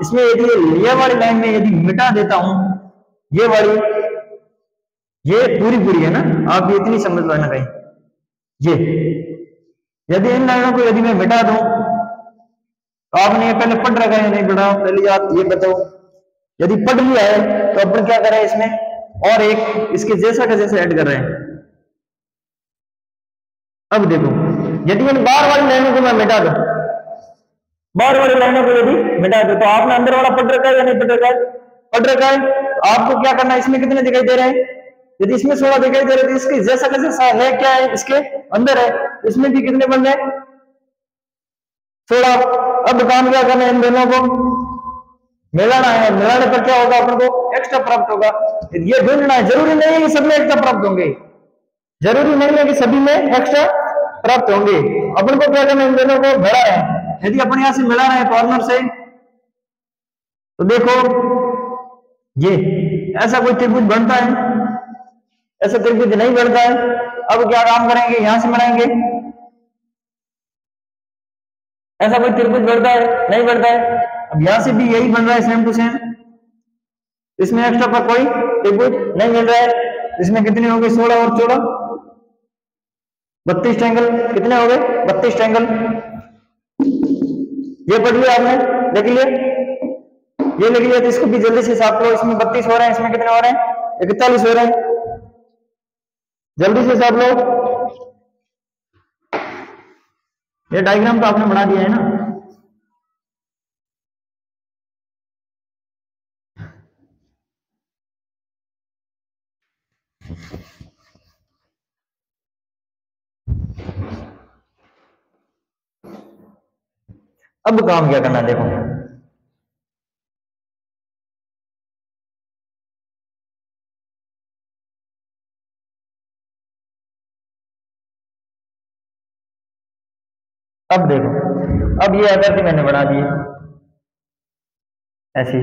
इसमें यदि ये वाली लाइन में यदि मिटा देता हूं, ये वाली, ये पूरी है ना, आप ये इतनी समझ लो ना कहीं, ये यदि इन लाइनों को यदि मैं मिटा दूं तो आपने ये पहले पढ़ रखा है नहीं पढ़ा? पहले आप ये बताओ। यदि पढ़ लिया है तो अपन क्या कर रहे हैं इसमें? और एक इसके जैसा का जैसे ऐड कर रहे हैं। अब देखो यदि इन बार वाली लाइनों को मैं मिटा दूं, बार वाली लाइनों को यदि मिटा दूं, तो आपने अंदर वाला पढ़ रखा है या नहीं पढ़ रखा है? पढ़ रखा है। तो आपको क्या करना है? इसमें कितने दिखाई दे रहे हैं? यदि इसमें 16 दिखाई दे रहे तो इसके जैसा का जैसा है क्या है? इसके अंदर है, इसमें भी कितने बन रहे? 16। अब काम क्या करना है? इन दोनों को मिलाना है। मिलाने पर क्या होगा? अपन को एक्स्ट्रा प्राप्त होगा। ये ढूंढना है। जरूरी नहीं है कि सब में एक्स्ट्रा प्राप्त होंगे, जरूरी नहीं है कि सभी में एक्स्ट्रा प्राप्त होंगे। अपन को क्या करना है? इन दोनों को मिला है। यदि अपन यहां से मिला रहे हैं कॉर्नर से, तो देखो ये ऐसा कोई त्रिभुज बनता है, ऐसा त्रिभुज नहीं बढ़ता है। अब क्या काम करेंगे, यहां से बनाएंगे। ऐसा कोई त्रिभुज बढ़ता है, नहीं बढ़ता है। अब यहां से भी यही बन रहा है सेम टू सेम, इसमें एक्स्ट्रा पर कोई त्रिभुज नहीं मिल रहा है। इसमें कितने हो गए, 16 और 14 32 ट्रायंगल। कितने हो गए, 32 ट्रायंगल। ये पढ़ लिया आपने, देख लिया, ये लिख लिया। तो इसको भी जल्दी से साफ लो। इसमें 32 हो रहे हैं, इसमें कितने हो रहे हैं, 41 हो रहे हैं। जल्दी से साफ लो। ये डायग्राम तो आपने बना दिया है ना। अब काम क्या करना है, देखो। अब देखो, अब ये आकृति मैंने बना दी है ऐसी।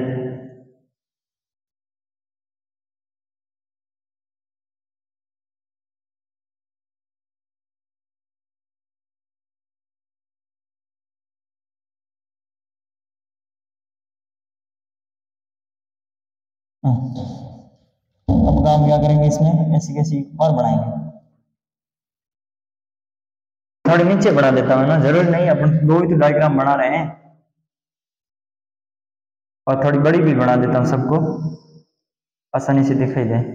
अब काम क्या करेंगे, इसमें ऐसी कैसी और बढ़ाएंगे। थोड़ी नीचे बढ़ा देता हूँ ना, जरूरी नहीं अपन दो ही तो डायग्राम बना रहे हैं। और थोड़ी बड़ी भी बना देता हूँ, सबको आसानी से दिखाई दे।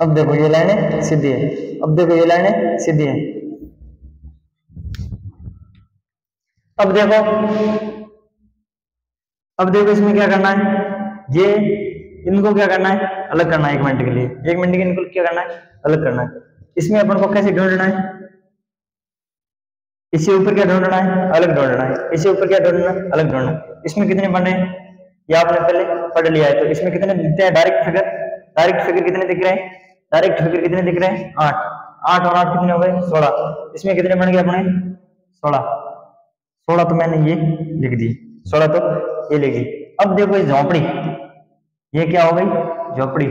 अब देखो ये लाइनें सीधी है, अब देखो ये लाइनें सीधी है। अब देखो, अब देखो इसमें क्या करना है, ये इनको क्या करना है, अलग करना है। 1 मिनट के लिए, 1 मिनट के इनको क्या करना है, अलग करना है। इसमें अपन को कैसे ढूंढना है, इससे ऊपर क्या ढूंढना है, अलग ढूंढना है। इससे ऊपर क्या ढूंढना है, अलग ढूंढना है। इसमें कितने बने हैं, ये आपने पहले पढ़ लिया है। तो इसमें कितने दिखते हैं, डायरेक्ट फिगर, डायरेक्ट फिगर कितने दिख रहे हैं, डायरेक्ट फिगर कितने दिख रहे हैं, 8। 8 और 8 कितने हो गए, 16। इसमें कितने बन गए अपने, 16। 16 तो मैंने ये लिख दी, 16 तो ये लिख दी। अब देखो ये झोंपड़ी, ये क्या हो गई, झोंपड़ी।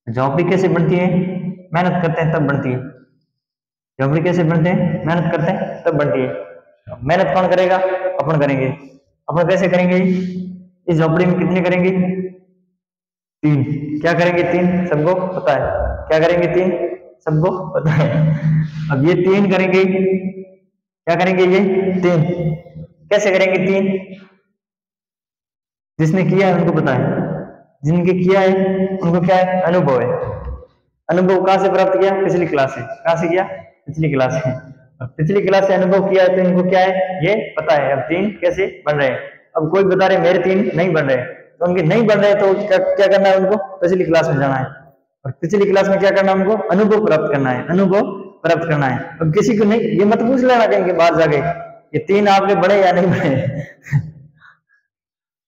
झोंपड़ी कैसे बनती है, मेहनत करते हैं तब बनती है। झोंपड़ी कैसे बनते हैं, मेहनत करते हैं तब बनती है। मेहनत कौन करेगा, अपन करेंगे। अपन कैसे करेंगे, इस झोंपड़ी में कितने करेंगे, 3। क्या करेंगे, 3 सबको पता है। क्या करेंगे, 3 सबको पता है। अब ये 3 करेंगे, क्या करेंगे, ये 3 कैसे करेंगे, 3 जिसने किया है उनको पता है, जिनके किया है उनको क्या है, अनुभव है। अनुभव कहां से प्राप्त किया, पिछली क्लास से। कहां से किया, पिछली क्लास से। पिछली क्लास से अनुभव किया है तो इनको क्या है, ये पता है। अब 3 कैसे बन रहे हैं। अब कोई बता रहे मेरे 3 नहीं बन रहे, तो उनके नहीं बन रहे तो क्या करना है, उनको पिछली क्लास में जाना है। और पिछली क्लास में क्या करना है, उनको अनुभव प्राप्त करना है, अनुभव प्राप्त करना है। अब किसी को नहीं, ये मत पूछ लेना कहीं के बाहर जाके ये 3 आपके बड़े या नहीं बड़े।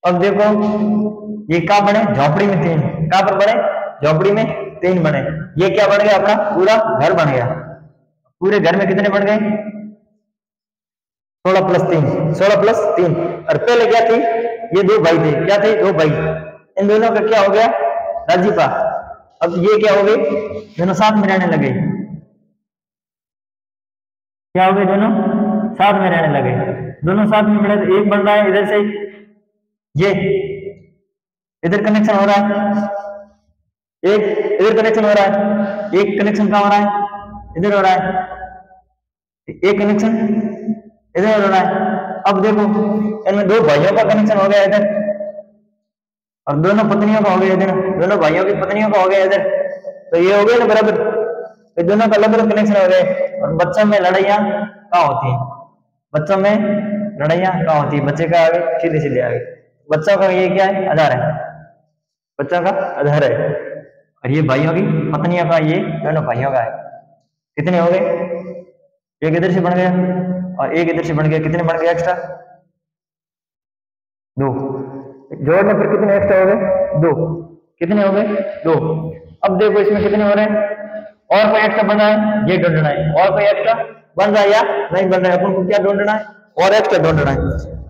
अब देखो ये कहाँ बने, झोपड़ी में 3। कहां पर बने, झोपड़ी में 3 बने। ये क्या बन गया, अपना पूरा घर बन गया। पूरे घर में कितने बन गए, 16 + 3, 16 + 3। और पहले क्या थी, ये 2 भाई थे, क्या थे, 2 भाई। इन दोनों का क्या हो गया, राजीपा। अब ये क्या हो गए, दोनों साथ में रहने लगे। क्या हो गए, दोनों साथ में रहने लगे। दोनों साथ में बने तो एक बन रहा है इधर से, ये इधर कनेक्शन हो रहा है, एक इधर कनेक्शन हो रहा है। एक कनेक्शन कहां हो रहा है, इधर हो रहा है। एक कनेक्शन इधर हो रहा है। अब देखो इनमें 2 भाइयों का कनेक्शन हो गया इधर, और दोनों पत्नियों का हो गया इधर, दोनों भाइयों की पत्नियों का हो गया इधर। तो ये हो गया ना बराबर, ये दोनों का अलग अलग कनेक्शन हो गए। और बच्चों में लड़ाइयां कहाँ होती है, बच्चों में लड़ाइयां कहाँ होती है, बच्चे का आगे सीधे सीधे आगे। बच्चों का ये क्या है, आधार है, बच्चों का आधार है। और ये भाइयों की पत्नियों का, ये दोनों भाइयों का है। कितने हो गए? एक इधर से बन गया और एक इधर से बन गया, कितने बन गया एक्स्ट्रा? 2। जोड़ने पर कितने एक्स्ट्रा हो गए? 2। कितने हो गए? 2। अब देखो इसमें कितने हो रहे हैं? और कोई एक्स्ट्रा बन रहा है? ये ढूंढना है। और कोई एक्स्ट्रा बन रहा है या नहीं बन रहा है? अपन को क्या ढूंढना है? और एक्स्ट्रा ढूंढना है।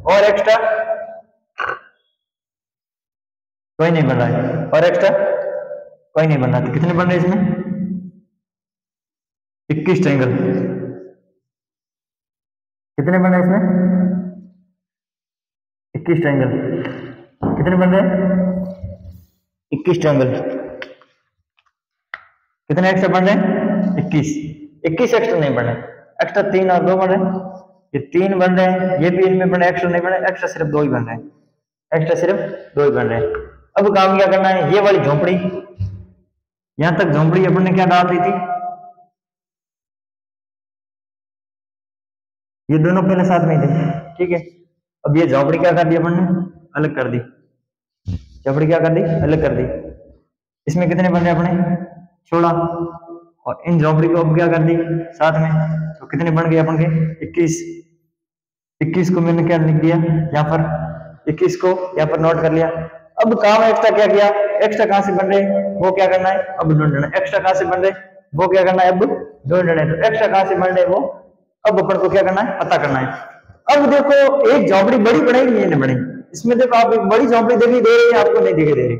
और एक्स्ट्रा कोई नहीं बन रहा है, और एक्स्ट्रा कोई नहीं बन रहा। तो कितने बन रहे हैं इसमें? 21 ट्रायंगल। कितने बन रहे हैं इसमें? 21 ट्रायंगल। कितने बन रहे हैं? 21 ट्रायंगल। कितने एक्स्ट्रा बन रहे हैं? 21। 21 एक्स्ट्रा नहीं बन रहे, एक्स्ट्रा 3 और 2 बन रहे हैं। ये 3 बन रहे हैं, ये भी इनमें बन रहे, एक्स्ट्रा नहीं बन रहे, एक्स्ट्रा सिर्फ 2 ही बन रहे हैं। एक्स्ट्रा सिर्फ 2 ही बन रहे हैं। अब काम क्या करना है? ये वाली झोंपड़ी, यहां तक झोंपड़ी अपन ने क्या डाल दी थी? ये दोनों पहले साथ में थे, ठीक है। अब ये झोंपड़ी क्या कर दी अपन ने? अलग कर दी। झोंपड़ी क्या कर दी? अलग कर दी। इसमें कितने बन रहे अपने? 16। और इन झोंपड़ी को अब क्या कर दी साथ में, तो कितने बन गए अपन के? 21। 21 को मैंने क्या लिख दिया यहाँ पर? 21 को यहाँ पर नोट कर लिया। अब काम एक्स्ट्रा क्या किया? एक्स्ट्रा कहां से बन रहे वो क्या करना है? अब ढूंढना है। एक्स्ट्रा कहां से बन रहे वो क्या करना है? अब ढूंढना है। तो एक्स्ट्रा कहां से बन रहे वो अब अपन को क्या करना है? पता करना है। अब देखो एक झोंपड़ी बड़ी बनाई नहीं बनी, इसमें देखो आप एक बड़ी झोंपड़ी दिखाई दे रही है, आपको नहीं दिखाई दे रही।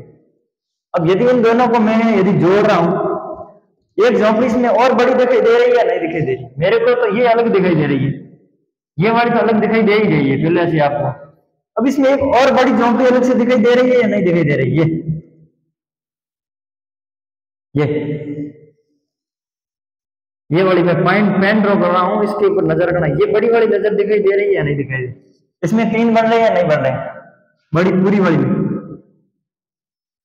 अब यदि इन दोनों को मैं यदि जोड़ रहा हूं, एक झोंपड़ी इसमें और बड़ी दिखाई दे रही है या नहीं दिखाई दे रही? मेरे को तो ये अलग दिखाई दे रही है, ये वाली तो अलग दिखाई दे ही रही है पहले से आपको। अब इसमें एक और बड़ी झोंपड़ी अलग से दिखाई दे रही है या नहीं दिखाई दे रही है? ये वाली मैं पॉइंट पेन ड्रॉ कर रहा हूं, इसके ऊपर नजर रखना। ये बड़ी वाली नजर दिखाई दे रही है या नहीं दिखाई दे रही? इसमें 3 बन रहे हैं या नहीं बन रहे? बड़ी पूरी वाली में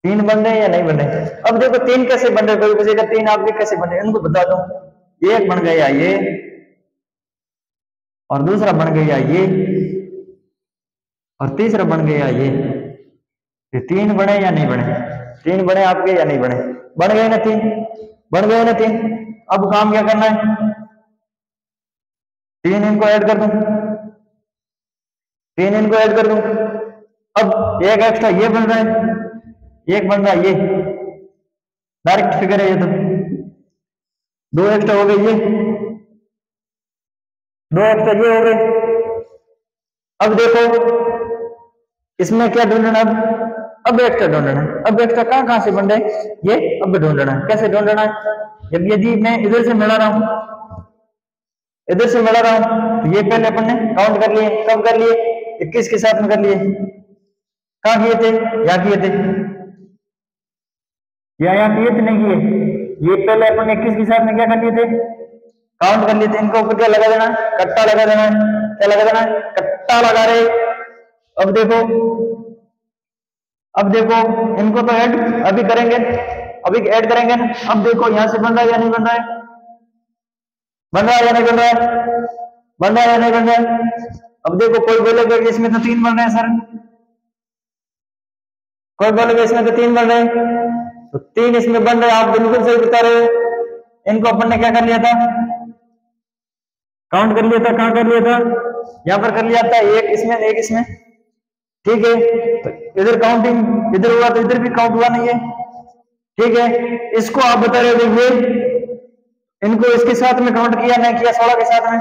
3 बन रहे हैं या नहीं बन रहे? अब देखो 3 कैसे बन रहे? कोई पूछेगा 3 आपके कैसे बन रहे? इनको बता दो। एक बन गया ये, और दूसरा बन गया ये, और तीसरा बन गया ये। 3 बने या नहीं बने? 3 बने आपके या नहीं बने? बन गए ना 3? बन गए ना 3? अब काम क्या करना है? 3 इनको ऐड कर दूं, 3 इनको ऐड कर दूं। अब एक एक्स्ट्रा ये बन रहा है, एक बन रहा है ये, डायरेक्ट फिगर है ये। तो 2 एक्स्ट्रा हो गए, ये 2 एक्स्ट्रा ये हो गए। अब देखो इसमें क्या ढूंढना? अब एक्स्ट्रा ढूंढना है। अब एक्स्ट्रा कहां कहां से बन रहे? ये अब ढूंढना है। कैसे ढूंढना है? जब यदि मैं इधर से मिला रहा हूं, इधर से मिला रहा हूं, तो ये पहले अपन ने काउंट कर लिए। कब कर लिए? 21 के साथ में कर लिए। कहां किए थे? यहां किए थे या यहाँ किए थे? नहीं किए। ये पहले अपन 21 के साथ में क्या कर लिए थे? काउंट कर लिए थे। इनको ऊपर क्या लगा देना? कट्टा लगा देना है। क्या लगा देना है? कट्टा लगा रहे। अब देखो, अब देखो इनको तो ऐड अभी करेंगे, अभी ऐड करेंगे। अब देखो यहां से बन रहा है या नहीं बन रहा है? बन रहा है या नहीं बन रहा है? बन रहा है या नहीं बन रहा है? अब देखो कोई बोलेगा कि इसमें तो 3 बन रहे हैं सर, कोई बोलेगा इसमें तो 3 बन रहे हैं, तो 3 इसमें बन रहे हैं, आप बिल्कुल सही बता रहे हो। इनको अपन ने क्या कर लिया था? काउंट कर लिया था। कहां कर लिया था? यहां पर कर लिया था। एक इसमें, एक इसमें, ठीक है। तो इधर काउंटिंग इधर हुआ तो इधर भी काउंट हुआ नहीं है, ठीक है। इसको आप बता रहे हो देखिए, इनको इसके साथ में काउंट किया नहीं किया? 16 के साथ में।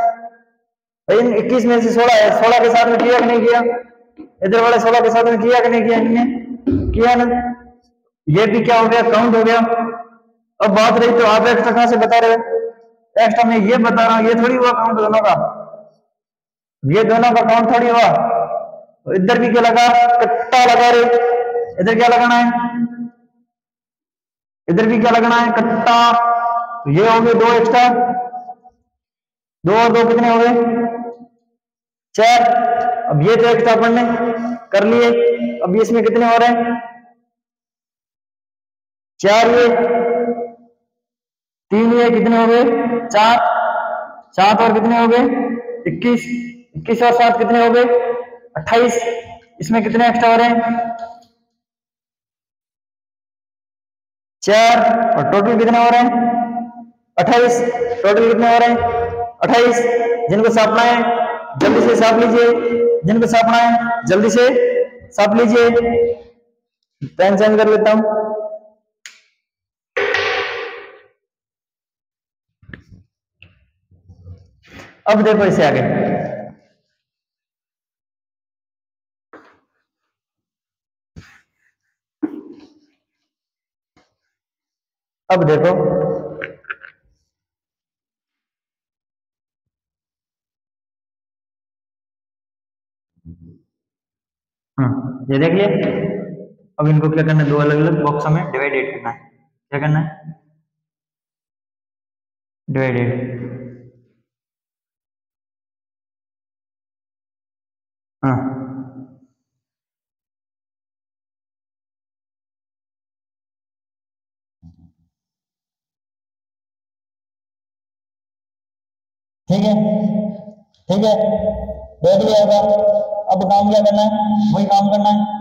भाई 21 में से 16 है, 16 के साथ में किया कि नहीं किया? इधर वाले 16 के साथ में किया कि नहीं किया? इनने किया ना। ये भी क्या हो गया? काउंट हो गया। अब बात रही तो आप एक्स्ट्रा कहां से बता रहे हो? एक्स्ट्रा मैं ये बता रहा हूं, ये थोड़ी हुआ काउंट दोनों का, ये दोनों का काउंट थोड़ी हुआ। तो इधर भी क्या लगा? कट्टा लगा रहे। इधर क्या लगाना है? इधर भी क्या लगाना है? कट्टा। तो ये हो गए 2 एक्स्ट्रा, 2 और 2 कितने हो गए? 4। अब ये तो एक्स्ट्रा अपन ने कर लिए। अब इसमें कितने हो रहे हैं? 4 ये, 3 ये, कितने हो गए? 4। 7 और कितने हो गए? 21। 21 और 7 कितने हो गए? 28। इसमें कितने एक्स्ट्रा हो रहे हैं? 4। और टोटल कितने हो रहे हैं? 28 टोटल कितने हो रहे हैं 28। जिनको सापना है जल्दी से साप लीजिए, जिनको सापना है जल्दी से साप लीजिए। पेन चेंज कर लेता हूं। अब देखो इसे आगे, अब देखो ये देख लिए। अब इनको क्या करना है, दो अलग अलग बॉक्स में डिवाइडेड करना है। क्या करना है, डिवाइडेड। हाँ ठीक है, ठीक है, देख लिया होगा। अब काम क्या करना है, वही काम करना है।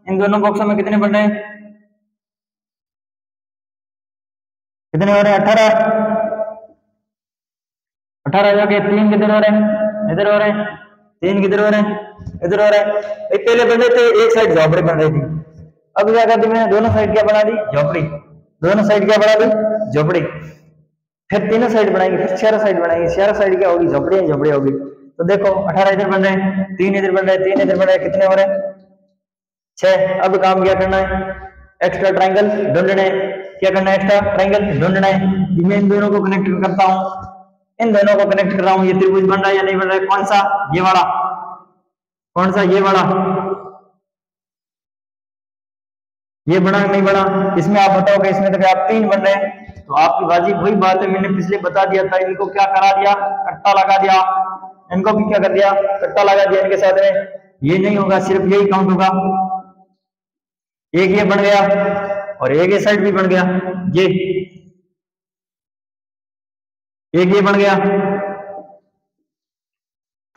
इन दोनों बॉक्सों में कितने बन रहे हैं, कितने हो रहे हैं 18। 18 हो गए। 3 किधर हो रहे हैं, इधर हो रहे हैं। 3 किधर हो रहे हैं, इधर हो रहे हैं। एक पहले बन रहे थे, एक साइड झोपड़ी बन रही थी। अब क्या कर दी मैंने, दोनों साइड क्या बना दी, झोपड़ी। दोनों साइड क्या बना दी, झोपड़ी। फिर तीनों साइड बनाएंगे, फिर चारों साइड बनाएंगे। चारों साइड क्या होगी, झोपड़ी झोपड़ी होगी। तो देखो 18 इधर बन रहे हैं, 3 इधर बन रहे हैं, 3 इधर बन रहे हैं। कितने हो रहे हैं, 6। अब काम क्या करना है, एक्स्ट्रा ट्रायंगल ढूंढना है। क्या करना है, एक्स्ट्रा ट्रायंगल ढूंढना है। मैं इन दोनों को कनेक्ट करता हूं, इन दोनों को कनेक्ट कर रहा हूं। ये त्रिभुज बन रहा है या नहीं बन रहा है, कौन सा, ये वाला। कौन सा, ये वाला। ये बना नहीं बना, इसमें आप बताओगे। इसमें तो आप 3 बन रहे हैं, तो आपकी बाजी वही बात है, मैंने पिछले बता दिया था। इनको क्या करा दिया, कट्टा लगा दिया। इनको भी क्या कर दिया, कट्टा लगा दिया इनके साथ में। ये नहीं होगा, सिर्फ यही काउंट होगा। एक ये बन गया और एक ये साइड भी बन गया। ये एक ये बन गया,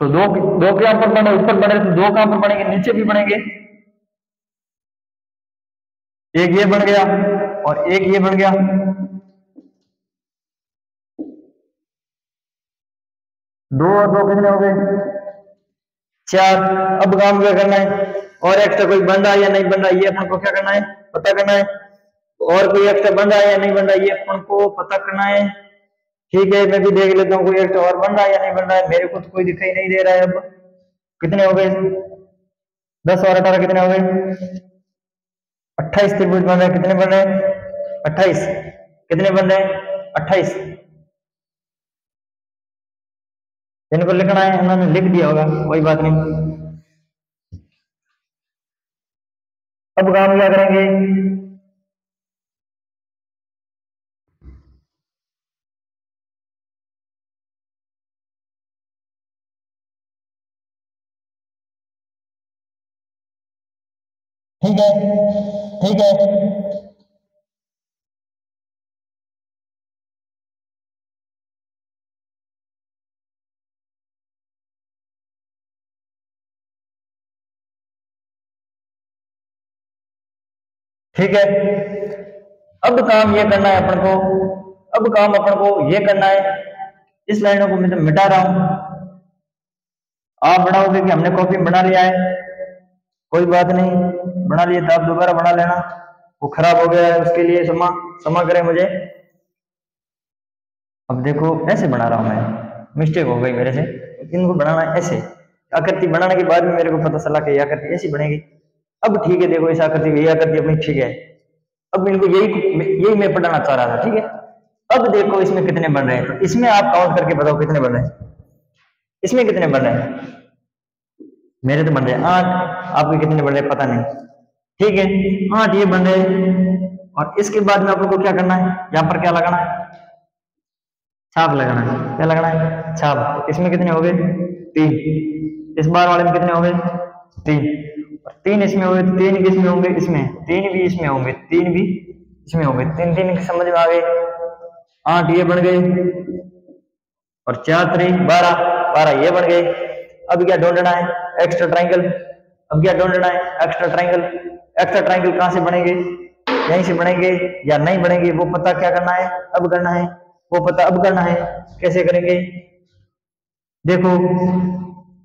तो दो दो कहां पर बने, ऊपर बने तो दो कहां पर बनेंगे, नीचे भी बनेंगे। एक ये बन गया और एक ये बन गया। दो और दो कितने हो गए, 4। अब काम क्या करना है, और एक्स्ट्रा कोई बन रहा है या नहीं बन रहा है, ये अपन को क्या करना है, पता करना है। और कोई एक्स्ट्रा बन रहा है या नहीं बन रहा है, ये अपन को पता करना है। ठीक है, मैं भी देख लेता हूँ कोई एक्स्ट्रा और बन रहा है या नहीं बन रहा है। मेरे को तो कोई दिखाई नहीं दे रहा है। अब कितने हो गए, 10 और 18 कितने हो गए, 28 त्रिभुज बन रहे हैं। कितने बन रहे हैं, 28। कितने बन रहे हैं, 28। इनको लिखना है, उन्होंने लिख दिया होगा, कोई बात नहीं। अब काम क्या करेंगे, ठीक है, ठीक है, ठीक है। अब काम ये करना है अपन को, अब काम अपन को ये करना है, इस लाइनों को मैं तो मिटा रहा हूं। आप बनाओगे कि हमने कॉपी में बना लिया है, कोई बात नहीं, बना लिए तो आप दोबारा बना लेना। वो खराब हो गया है, उसके लिए क्षमा क्षमा करें मुझे। अब देखो ऐसे बना रहा हूं मैं, मिस्टेक हो गई मेरे से। इनको बनाना है ऐसे, आकृति बनाने के बाद में मेरे को पता चला कि आकृति ऐसी बनेगी। अब ठीक है, देखो इस आकृति की, ये आकृति अपनी ठीक है। अब इनको यही यही मैं पढ़ाना चाह रहा था, ठीक है। अब देखो इसमें कितने बन रहे हैं, तो इसमें आप काउंट करके बताओ कितने बन रहे हैं। इसमें कितने बन रहे हैं, मेरे तो बन रहे हैं 8, आपके कितने बन रहे हैं पता नहीं। ठीक है, 8 ये बन रहे हैं। और इसके बाद में आप लोग को क्या करना है, यहाँ पर क्या लगाना है, छाप लगाना है। क्या लगाना है, छाप। इसमें कितने हो गए, 3। इस बार वाले में कितने हो गए, 3। और 3 इसमें हो गए, 3 किसमें होंगे, इसमें। 3 भी इसमें होंगे, 3 भी इसमें होंगे। 3 3 समझ में आ गए। 8 ये बन गए और 4 3 12, 12 ये बन गए। अब क्या ढूंढना है, एक्स्ट्रा ट्रायंगल। अब क्या ढूंढना है, एक्स्ट्रा ट्रायंगल। एक्स्ट्रा ट्रायंगल कहां से बनेंगे, यहीं से बनेंगे या नहीं बनेंगे, वो पता क्या करना है, अब करना है। वो पता अब करना है। कैसे करेंगे? देखो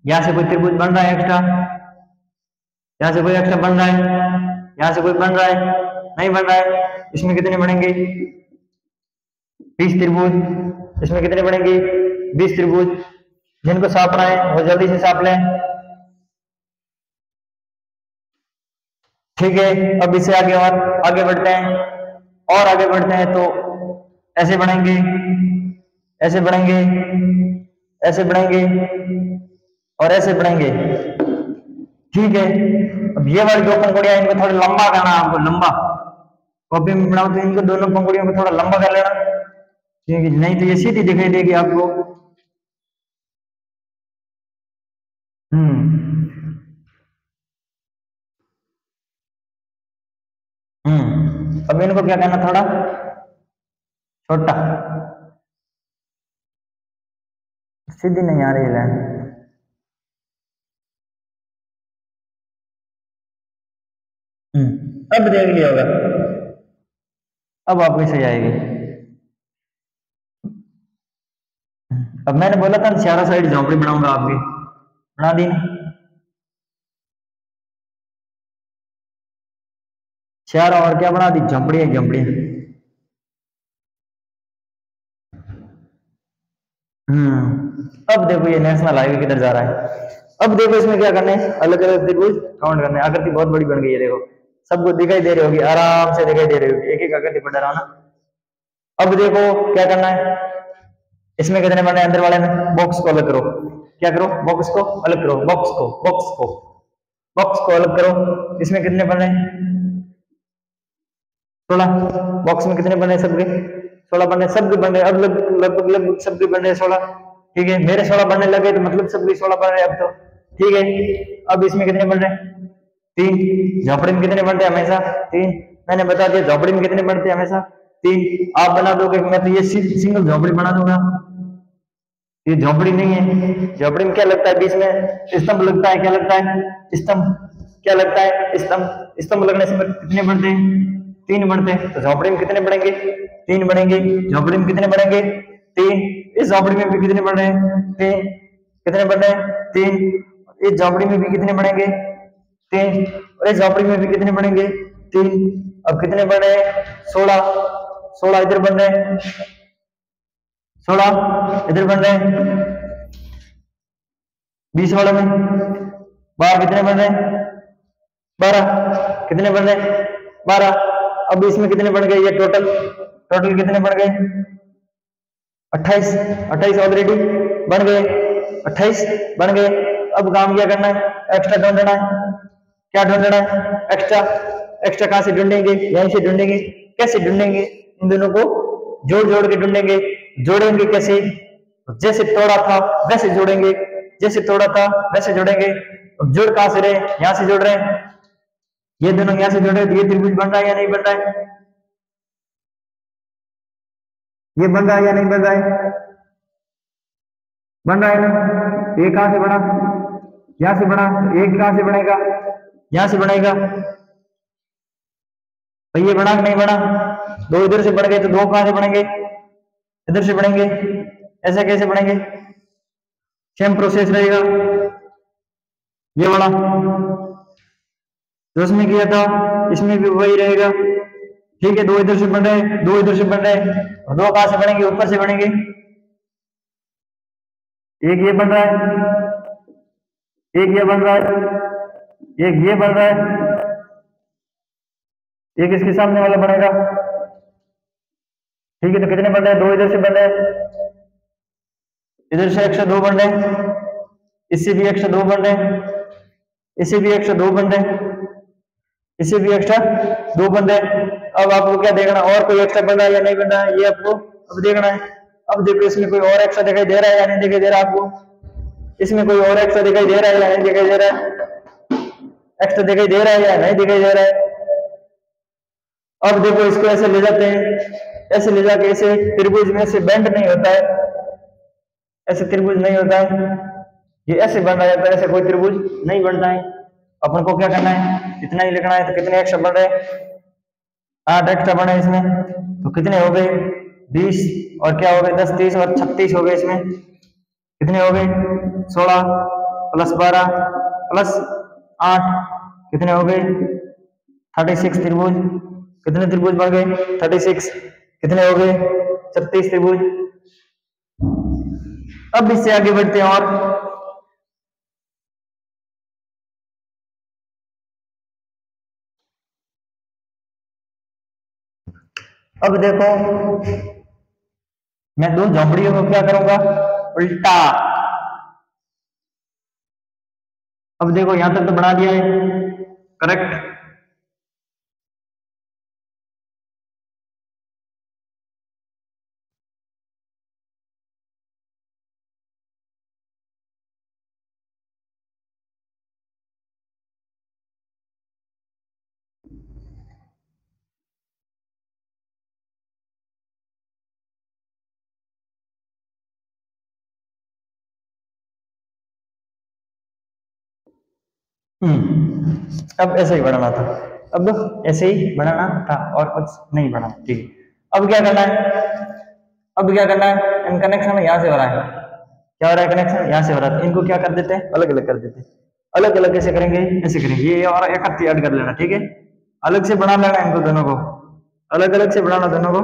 यहां से कोई त्रिभुज बन रहा है एक्स्ट्रा, यहां से कोई एक्स्ट्रा बन रहा है, यहां से कोई बन रहा है, नहीं बन रहा है। इसमें कितने बनेंगे? 20 त्रिभुज। इसमें कितने बनेंगे? 20 त्रिभुज। जिनको सापना है वो जल्दी से साप लें। ठीक है, अब इससे आगे और आगे बढ़ते हैं, और आगे बढ़ते हैं तो ऐसे बढ़ेंगे, ऐसे बढ़ेंगे, ऐसे बढ़ेंगे और ऐसे बढ़ेंगे। ठीक है, अब ये वाली दो पंखुड़ियां इनको थोड़ा लंबा करना है आपको, लंबा। कॉपी में बनाओ तो इनको दोनों पंखुड़ियों को थोड़ा लंबा कर लेना, क्योंकि नहीं तो ये सीधी दिखाई देगी आपको। अब इनको क्या करना, थोड़ा छोटा। सीधी नहीं आ रही लाइन। अब देख लिया होगा, अब आपको सही आएगी। अब मैंने बोला था चारों साइड झोंपड़ी बनाऊंगा आपकी, बना दी ना। चारों और क्या बना दी? झोंपड़ी है, झोंपड़ी। अब देखो ये नेशनल हाईवे किधर जा रहा है। अब देखो इसमें क्या करना है, अलग अलग त्रिभुज काउंट करना है। आकृति बहुत बड़ी बन गई है, देखो सबको दिखाई दे रही होगी, आराम से दिखाई दे रही होगी, एक एक आकृति बढ़ रहा ना। अब देखो क्या करना है, इसमें कितने बने? अंदर वाले में बॉक्स को अलग करो। क्या करो? बॉक्स को अलग करो, बॉक्स को, बॉक्स को, बॉक्स को अलग करो। इसमें कितने बने? 16। बॉक्स में कितने बने? सबके 16 बने, सबके बने। अब लगभग लगभग सबके बने 16। ठीक है, मेरे 16 बनने लगे तो मतलब सबके 16 बन रहे अब तो। ठीक है, अब इसमें कितने बन रहे? 3। झोपड़ी में कितने बनते हैं? हमेशा 3। मैंने बता दिया झोपड़ी में कितने बनते हैं? हमेशा 3। आप बना दोगे, मैं तो ये सिंगल झोपड़ी बना दूंगा। ये झोपड़ी नहीं है, झोपड़ी में क्या लगता है? बीच में स्तंभ लगता है। क्या लगता है? स्तंभ। क्या लगता है? स्तंभ। स्तंभ लगने से कितने बनते हैं? 3 बनते हैं। तो झोपड़ी में कितने बढ़ेंगे? 3 बढ़ेंगे। झोपड़ी में कितने बढ़ेंगे? 3। इस झोपड़ी में भी कितने बढ़ रहे हैं? 3। कितने बढ़ रहे हैं? 3। इस झोपड़ी में भी कितने बढ़ेंगे? 3। और इस झोपड़ी में भी कितने बढ़ेंगे? 3। अब कितने बढ़ रहे हैं? 16। 16 इधर बन रहे हैं, 16 इधर बन रहे हैं। 20 वालों में 12 कितने बन रहे हैं? 12 कितने बन रहे हैं? 12। अब इसमें कितने बन गए? ये टोटल टोटल कितने बन गए? 28। 28 ऑलरेडी बन गए, 28 बन गए। अब काम क्या करना है? एक्स्ट्रा ढूंढना है। क्या ढूंढना है? एक्स्ट्रा। एक्स्ट्रा कहां से ढूंढेंगे? यहीं से ढूंढेंगे। कैसे ढूंढेंगे? इन दोनों को जोड़ जोड़ के ढूंढेंगे। जोड़ेंगे कैसे? जैसे तोड़ा था वैसे जोड़ेंगे, जैसे तोड़ा था वैसे जोड़ेंगे। अब जोड़ कहां से रहे? यहां से जोड़ रहे हैं, ये दोनों यहां से जोड़ रहे हैं, तो ये त्रिभुज बन रहा है या नहीं बन रहा है? ये बन रहा है या नहीं बन रहा है? बन रहा है ना। ये कहां से बना? यहां से बना। एक कहां से बनेगा? यहां से बनेगा। भाई ये बना कि नहीं बना? दो इधर से बन गए तो दो कहां से बनेंगे? इधर से बनेंगे। ऐसे कैसे बनेंगे? सेम प्रोसेस रहेगा। ये बना जो उसमें किया था इसमें भी वही रहेगा। ठीक है, दो इधर से बन रहे, दो इधर से बन रहे, और दो कहां से बनेंगे? ऊपर से बनेंगे। एक ये बन रहा है, एक ये बन रहा है, एक ये बन रहा है, एक इसके सामने वाला बनेगा। ठीक है, तो कितने बन रहे हैं? दो इधर से बन रहे हैं, इधर से एक्स्ट्रा 2 बन रहे हैं, इससे भी एक्स्ट्रा 2 बन रहे हैं, इससे भी एक्स्ट्रा 2 बन रहे हैं, इससे भी एक्स्ट्रा 2 बन रहे हैं। अब आपको क्या देखना, और कोई एक्स्ट्रा बन रहा है या नहीं बन रहा है, ये आपको अब देखना है। अब देखो इसमें कोई और एक्स्ट्रा दिखाई दे रहा है या नहीं दिखाई दे रहा है आपको? इसमें कोई और एक्स्ट्रा दिखाई दे रहा है या नहीं दिखाई दे रहा है? एक्स्ट्रा दिखाई दे रहा है या नहीं दिखाई दे रहा है? अब देखो इसको ऐसे ले जाते हैं, ऐसे ले जाके ऐसे त्रिभुज में से बेंड नहीं होता है, ऐसे त्रिभुज नहीं होता है, ये ऐसे बन रहा है, ऐसे कोई त्रिभुज नहीं बनता है। अपन को क्या करना है? इतना ही लिखना है। तो कितने एक्स्ट्रा बन रहे? 8 एक्स्ट्रा बने इसमें, तो कितने हो गए? 20 और क्या हो गए 10 30 और 36 हो गए, इसमें कितने हो गए 16 प्लस 12 प्लस 8 कितने हो गए 36 त्रिभुज। कितने त्रिभुज बन गए 36, कितने हो गए 36 त्रिभुज। अब इससे आगे बढ़ते हैं और अब देखो मैं दो झोंपड़ियों को क्या करूंगा उल्टा। अब देखो यहां तक तो बना दिया है करेक्ट। अब ऐसे ही बढ़ाना था, अब ऐसे ही बढ़ाना था और कुछ नहीं बढ़ाना। ठीक है, अब क्या करना है, अब क्या करना है इन कनेक्शन यहां से हो रहा है, क्या हो रहा है कनेक्शन यहां से हो रहा है, इनको क्या कर देते हैं अलग अलग कर देते हैं। अलग अलग कैसे करेंगे, ऐसे करेंगे ये और एक ऐड कर लेना। ठीक है, अलग से बना लेना इनको दोनों को, अलग अलग से बनाना दोनों को।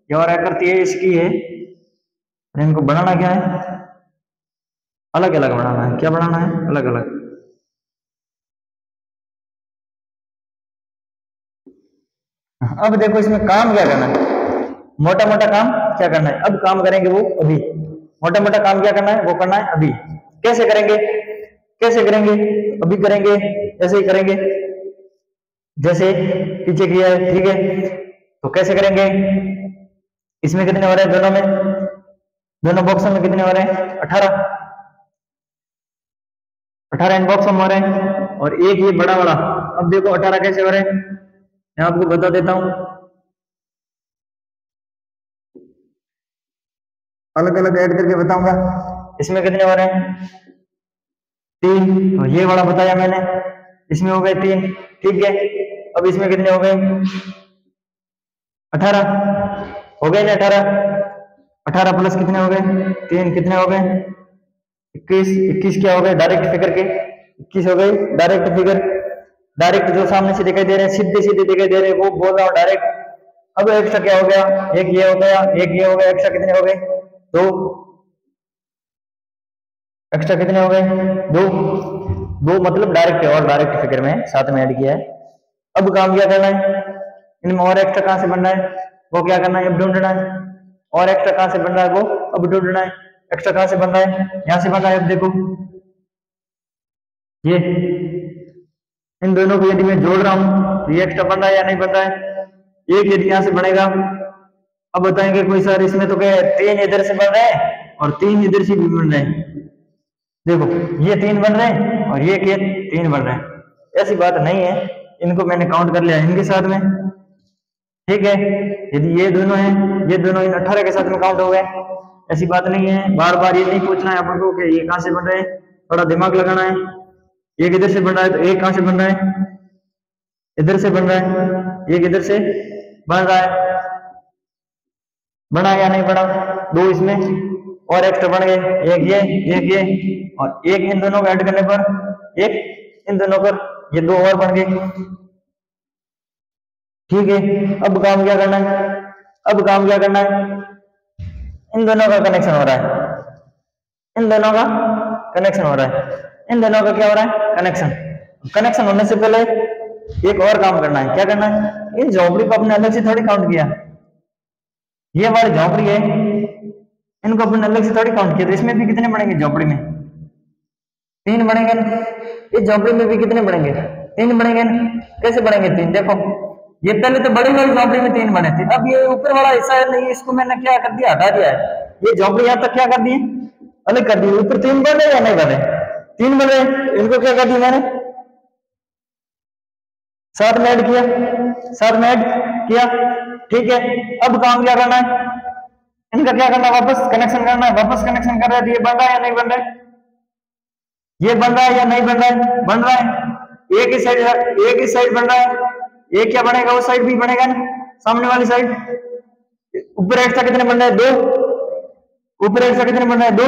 ये और एक है इसकी है, इनको बनाना क्या है अलग अलग बनाना है। क्या बनाना है अलग अलग। अब देखो इसमें काम क्या करना है, मोटा मोटा काम क्या करना है, अब काम करेंगे वो अभी। मोटा मोटा काम क्या करना है वो करना है अभी। कैसे करेंगे, कैसे करेंगे अभी करेंगे, ऐसे ही करेंगे जैसे पीछे किया है। ठीक है, तो कैसे करेंगे, इसमें कितने हो रहे हैं दोनों में, दोनों बॉक्सों में कितने हो रहे हैं 18, 18 इन बॉक्सों में हो रहे हैं और एक ये बड़ा वाला। अब देखो 18 कैसे हो रहे हैं, मैं आपको बता देता हूं, अलग अलग ऐड करके बताऊंगा। इसमें कितने हो रहे हैं 3, और ये वाला बताया मैंने, इसमें हो गए 3। ठीक है, अब इसमें कितने हो गए 18 हो गए ना 18, 18 प्लस कितने हो गए 3, कितने हो गए 21, 21 क्या हो गए डायरेक्ट फिगर के 21 हो गए डायरेक्ट फिगर। डायरेक्ट जो सामने से दिखाई दे रहे हैं सीधे सीधे दिखाई दे रहे हैं वो बोल रहा हूँ डायरेक्ट। अब एक्स्ट्रा क्या हो गया, एक ये हो गया एक ये हो गया, एक्स्ट्रा कितने हो गए 2, एक्स्ट्रा कितने हो गए 2, 2 मतलब डायरेक्ट और डायरेक्ट फिगर में साथ में ऐड किया है। अब काम क्या करना है, इनमें और एक्स्ट्रा कहां से बन रहा है वो क्या करना है अब ढूंढना है। और एक्स्ट्रा कहां से बन रहा है वो अब ढूंढना है। एक्स्ट्रा कहां से बन रहा है, यहां से बन रहा है। अब देखो ये इन दोनों को यदि मैं जोड़ रहा हूं तो ये एक्स्ट्रा बन रहा है या नहीं बन रहा है, एक यदि यहां से बनेगा। अब बताएंगे कोई सर इसमें तो क्या 3 इधर से बन रहे हैं और 3 इधर से भी बन रहे हैं। देखो ये 3 बन रहे हैं और ये 3 बन रहे हैं, ऐसी बात नहीं है, इनको मैंने काउंट कर लिया इनके साथ में। ठीक है, यदि ये दोनों हैं, ये दोनों इन 18 के साथ में काउंट हो गए, ऐसी बात नहीं है। बार बार ये नहीं पूछना है अपन को कि ये कहां से बन रहे हैं, थोड़ा दिमाग लगाना है। एक इधर से बन रहा है तो एक कहां से बन रहा है, इधर से बन रहा है, एक इधर से बन रहा है, बना या नहीं बना, 2 इसमें और एक्स्ट्रा बन गए, एक ये और एक इन दोनों को ऐड करने पर एक इन दोनों पर, ये 2 और बन गए। ठीक है, अब काम क्या करना है, अब काम क्या करना है, इन दोनों का कनेक्शन हो रहा है, इन दोनों का कनेक्शन हो रहा है, इन दोनों का क्या हो रहा है कनेक्शन। कनेक्शन होने से पहले एक और काम करना है, क्या करना है, इन झोपड़ी को अपने अलग से थोड़ी काउंट किया, ये हमारी झोपड़ी है इनको अपने अलग से थोड़ी काउंट किया, तो इसमें भी कितने बढ़ेंगे झोपड़ी में 3 बढ़ेंगे ना, इस झोपड़ी में भी कितने बढ़ेंगे 3 बढ़ेंगे ना। कैसे बढ़ेंगे 3, देखो ये पहले तो बड़ी वाली झोपड़ी में 3 बने थे, अब ये ऊपर वाला हिस्सा है नहीं, इसको मैंने क्या कर दिया हटा दिया है, ये झोपड़ी यहाँ तक क्या कर दी अलग कर दी, ऊपर 3 बन रहे या नहीं बने 3 बन रहे, इनको क्या कर दिया मैंने साथ में ऐड किया, साथ में ऐड किया। ठीक है, अब काम क्या करना है, इनका क्या करना है वापस कनेक्शन करना है, वापस कनेक्शन कर रहा है, ये बन रहा है या नहीं बन रहा है, ये बन रहा है या नहीं बन रहा है, बन रहा है, एक ही साइड बन रहा है, एक क्या बनेगा उस साइड भी बनेगा ना, सामने वाली साइड ऊपर एक्स्ट्रा कितने बन रहे हैं? 2। ऊपर एक्स्ट्रा कितने बन रहे हैं? 2।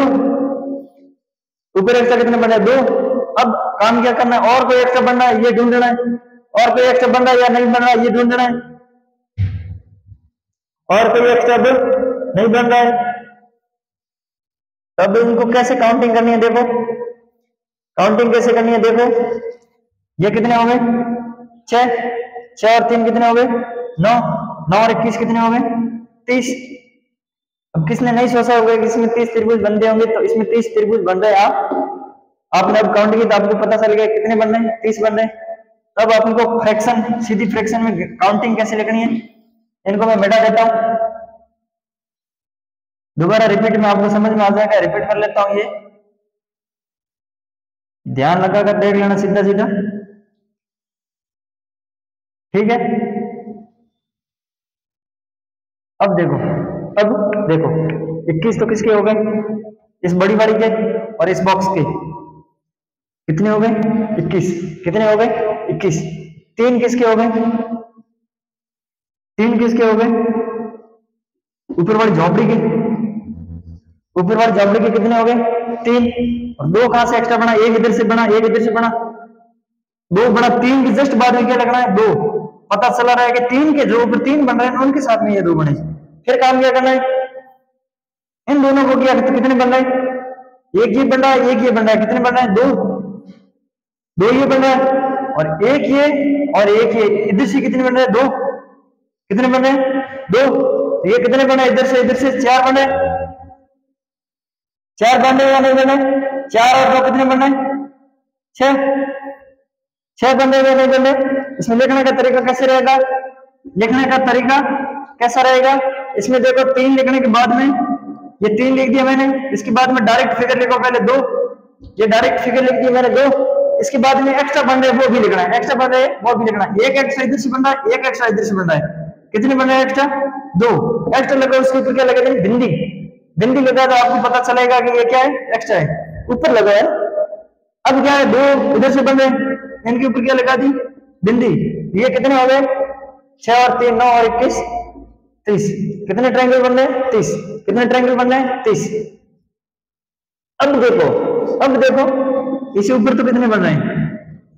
ऊपर एक्स्ट्रा कितने बन रहे हैं? 2। अब काम क्या करना है? और कोई एक्स्ट्रा बन रहा है ये ढूंढना है, और कोई एक्स्ट्रा बन रहा है या नहीं बन रहा है ये ढूंढना है, और कोई एक्स्ट्रा नहीं बन रहा है। तब इनको कैसे काउंटिंग करनी है? देखो काउंटिंग कैसे करनी है, देखो ये कितने हो गए? 6। 6 और 3 कितने हो गए? 9। 9 और 21 कितने हो गए? 30। अब किसने नहीं सोचा होगा कि इसमें 30 त्रिभुज बनते होंगे, तो इसमें 30 त्रिभुज बन रहे हैं। आपने अब काउंट की तो आपको पता चल गया कितने बन रहे हैं? 30 बन रहे हैं। तब आपको फ्रैक्शन, सीधी फ्रैक्शन में काउंटिंग कैसे लिखनी है, इनको मैं मिटा देता हूं, दोबारा रिपीट में आपको समझ में आ जाएगा। रिपीट कर लेता हूं, ये ध्यान लगाकर देख लेना सीधा सीधा, ठीक है। अब देखो 21 तो किसके हो गए? इस बड़ी वाली के और इस बॉक्स के कितने हो गए? 21। कितने हो गए? 21। 3 किसके हो गए? 3 किसके हो गए? ऊपर वाली झोपड़ी के। ऊपर वाली झोपड़ी के कितने हो गए? 3। और 2 कहां से एक्स्ट्रा बना? एक इधर से बना, एक इधर से बना, 2 बना। 3 के जस्ट बाद में क्या लगना है? 2। पता चला रहा है कि 3 के जो ऊपर 3 बन रहे हैं उनके साथ में ये 2 बने। फिर काम क्या करना है? इन दोनों को किया तो कितने बन रहे हैं? एक ये बन रहा है, एक ये बन रहा है। कितने बन रहे हैं? 2 ये बन रहा है और एक ये और एक ये। इधर से कितने बन रहे हैं? 2। कितने बन रहे हैं? 2। ये कितने बने? इधर से 4 बने। 4 बन रहे या नहीं बने? 4 और 2 कितने बन रहे? 6। 6 बन रहे या नहीं बन रहे? इसमें लिखने का तरीका कैसे रहेगा? लिखने का तरीका कैसा रहेगा? इसमें देखो 3 लिखने के बाद में ये 3 लिख दिया मैंने, इसके बाद में डायरेक्ट फिगर लिखो पहले 2, ये डायरेक्ट फिगर लिख दिया मैंने 2, इसके बाद में एक्स्ट्रा बन रहे वो भी लिखना है, एक्स्ट्रा बन रहे वो भी लिखना है। एक एक्स्ट्रा इधर से बन रहा है, एक एक्स्ट्रा इधर से बन रहा है। कितने बन रहे हैं एक्स्ट्रा? 2 एक्स्ट्रा लगा, उसके ऊपर क्या लगा देंगे? बिंदी। बिंदी लगा तो आपको पता चलेगा कि ये क्या है? एक्स्ट्रा है, ऊपर लगा है। अब क्या है? 2 इधर से बन रहे, इनके ऊपर क्या लगा दी? बिंदी। ये कितने हो गए? 6 और 3 9 और 21 30। कितने ट्रायंगल बन रहे हैं? 30। कितने ट्रायंगल बन रहे हैं? 30। अब देखो इसे ऊपर तो कितने बन रहे हैं?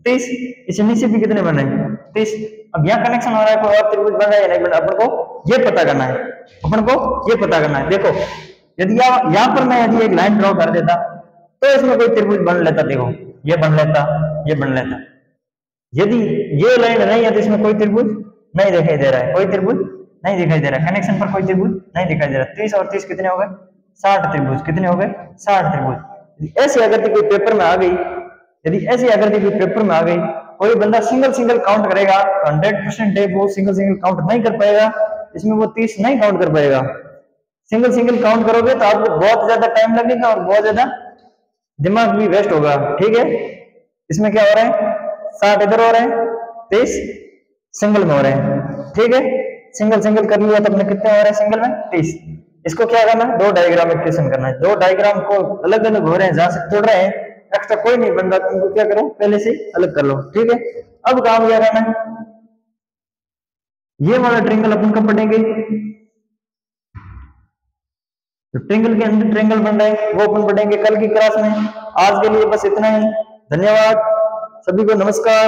30। इसे नीचे भी कितने बन रहे हैं? 30। अब यहाँ कनेक्शन हो रहा है, कोई और त्रिभुज बन रहा है या नहीं बन रहा, अपन को ये पता करना है, अपन को ये पता करना है। देखो यदि यहाँ पर मैं यदि एक लाइन ड्रॉ कर देता तो इसमें कोई त्रिभुज बन लेता। देखो ये बन लेता, ये बन लेता। यदि ये लाइन नहीं है तो इसमें कोई त्रिभुज नहीं दिखाई दे रहा है, कोई त्रिभुज नहीं दिखाई दे रहा है, कनेक्शन पर कोई त्रिभुज नहीं दिखाई दे रहा। 30 और 30 कितने हो गए? 60 त्रिभुज। कितने हो गए? 60 त्रिभुज। ऐसी आकृति कोई पेपर में आ गई, यदि ऐसी आकृति कोई पेपर में आ गई, कोई बंदा सिंगल काउंट करेगा तो 100% है वो सिंगल काउंट नहीं कर पाएगा, इसमें वो 30 नहीं काउंट कर पाएगा। सिंगल काउंट करोगे तो आपको बहुत ज्यादा टाइम लगेगा और बहुत ज्यादा दिमाग भी वेस्ट होगा, ठीक है। इसमें क्या हो रहा है? 60 इधर हो रहे हैं, 30 सिंगल में हो रहे हैं, ठीक है। सिंगल कर लिया तो अपने कितने हो रहे हैं सिंगल में? 30। इसको क्या करना है? 2 डायग्राम इक्वेशन करना है। 2 डायग्राम को अलग अलग हो रहे हैं, जहां से जुड़ रहे हैं, एक्स्ट्रा कोई नहीं बन रहा, तुमको क्या करो पहले से अलग कर लो, ठीक है। अब काम क्या करना है? ये वाला ट्रायंगल अपन कब पढ़ेंगे? तो ट्रायंगल के अंदर ट्रायंगल बन रहा है वो अपन पढ़ेंगे कल की क्लास में। आज के लिए बस इतना ही, धन्यवाद सभी को, नमस्कार।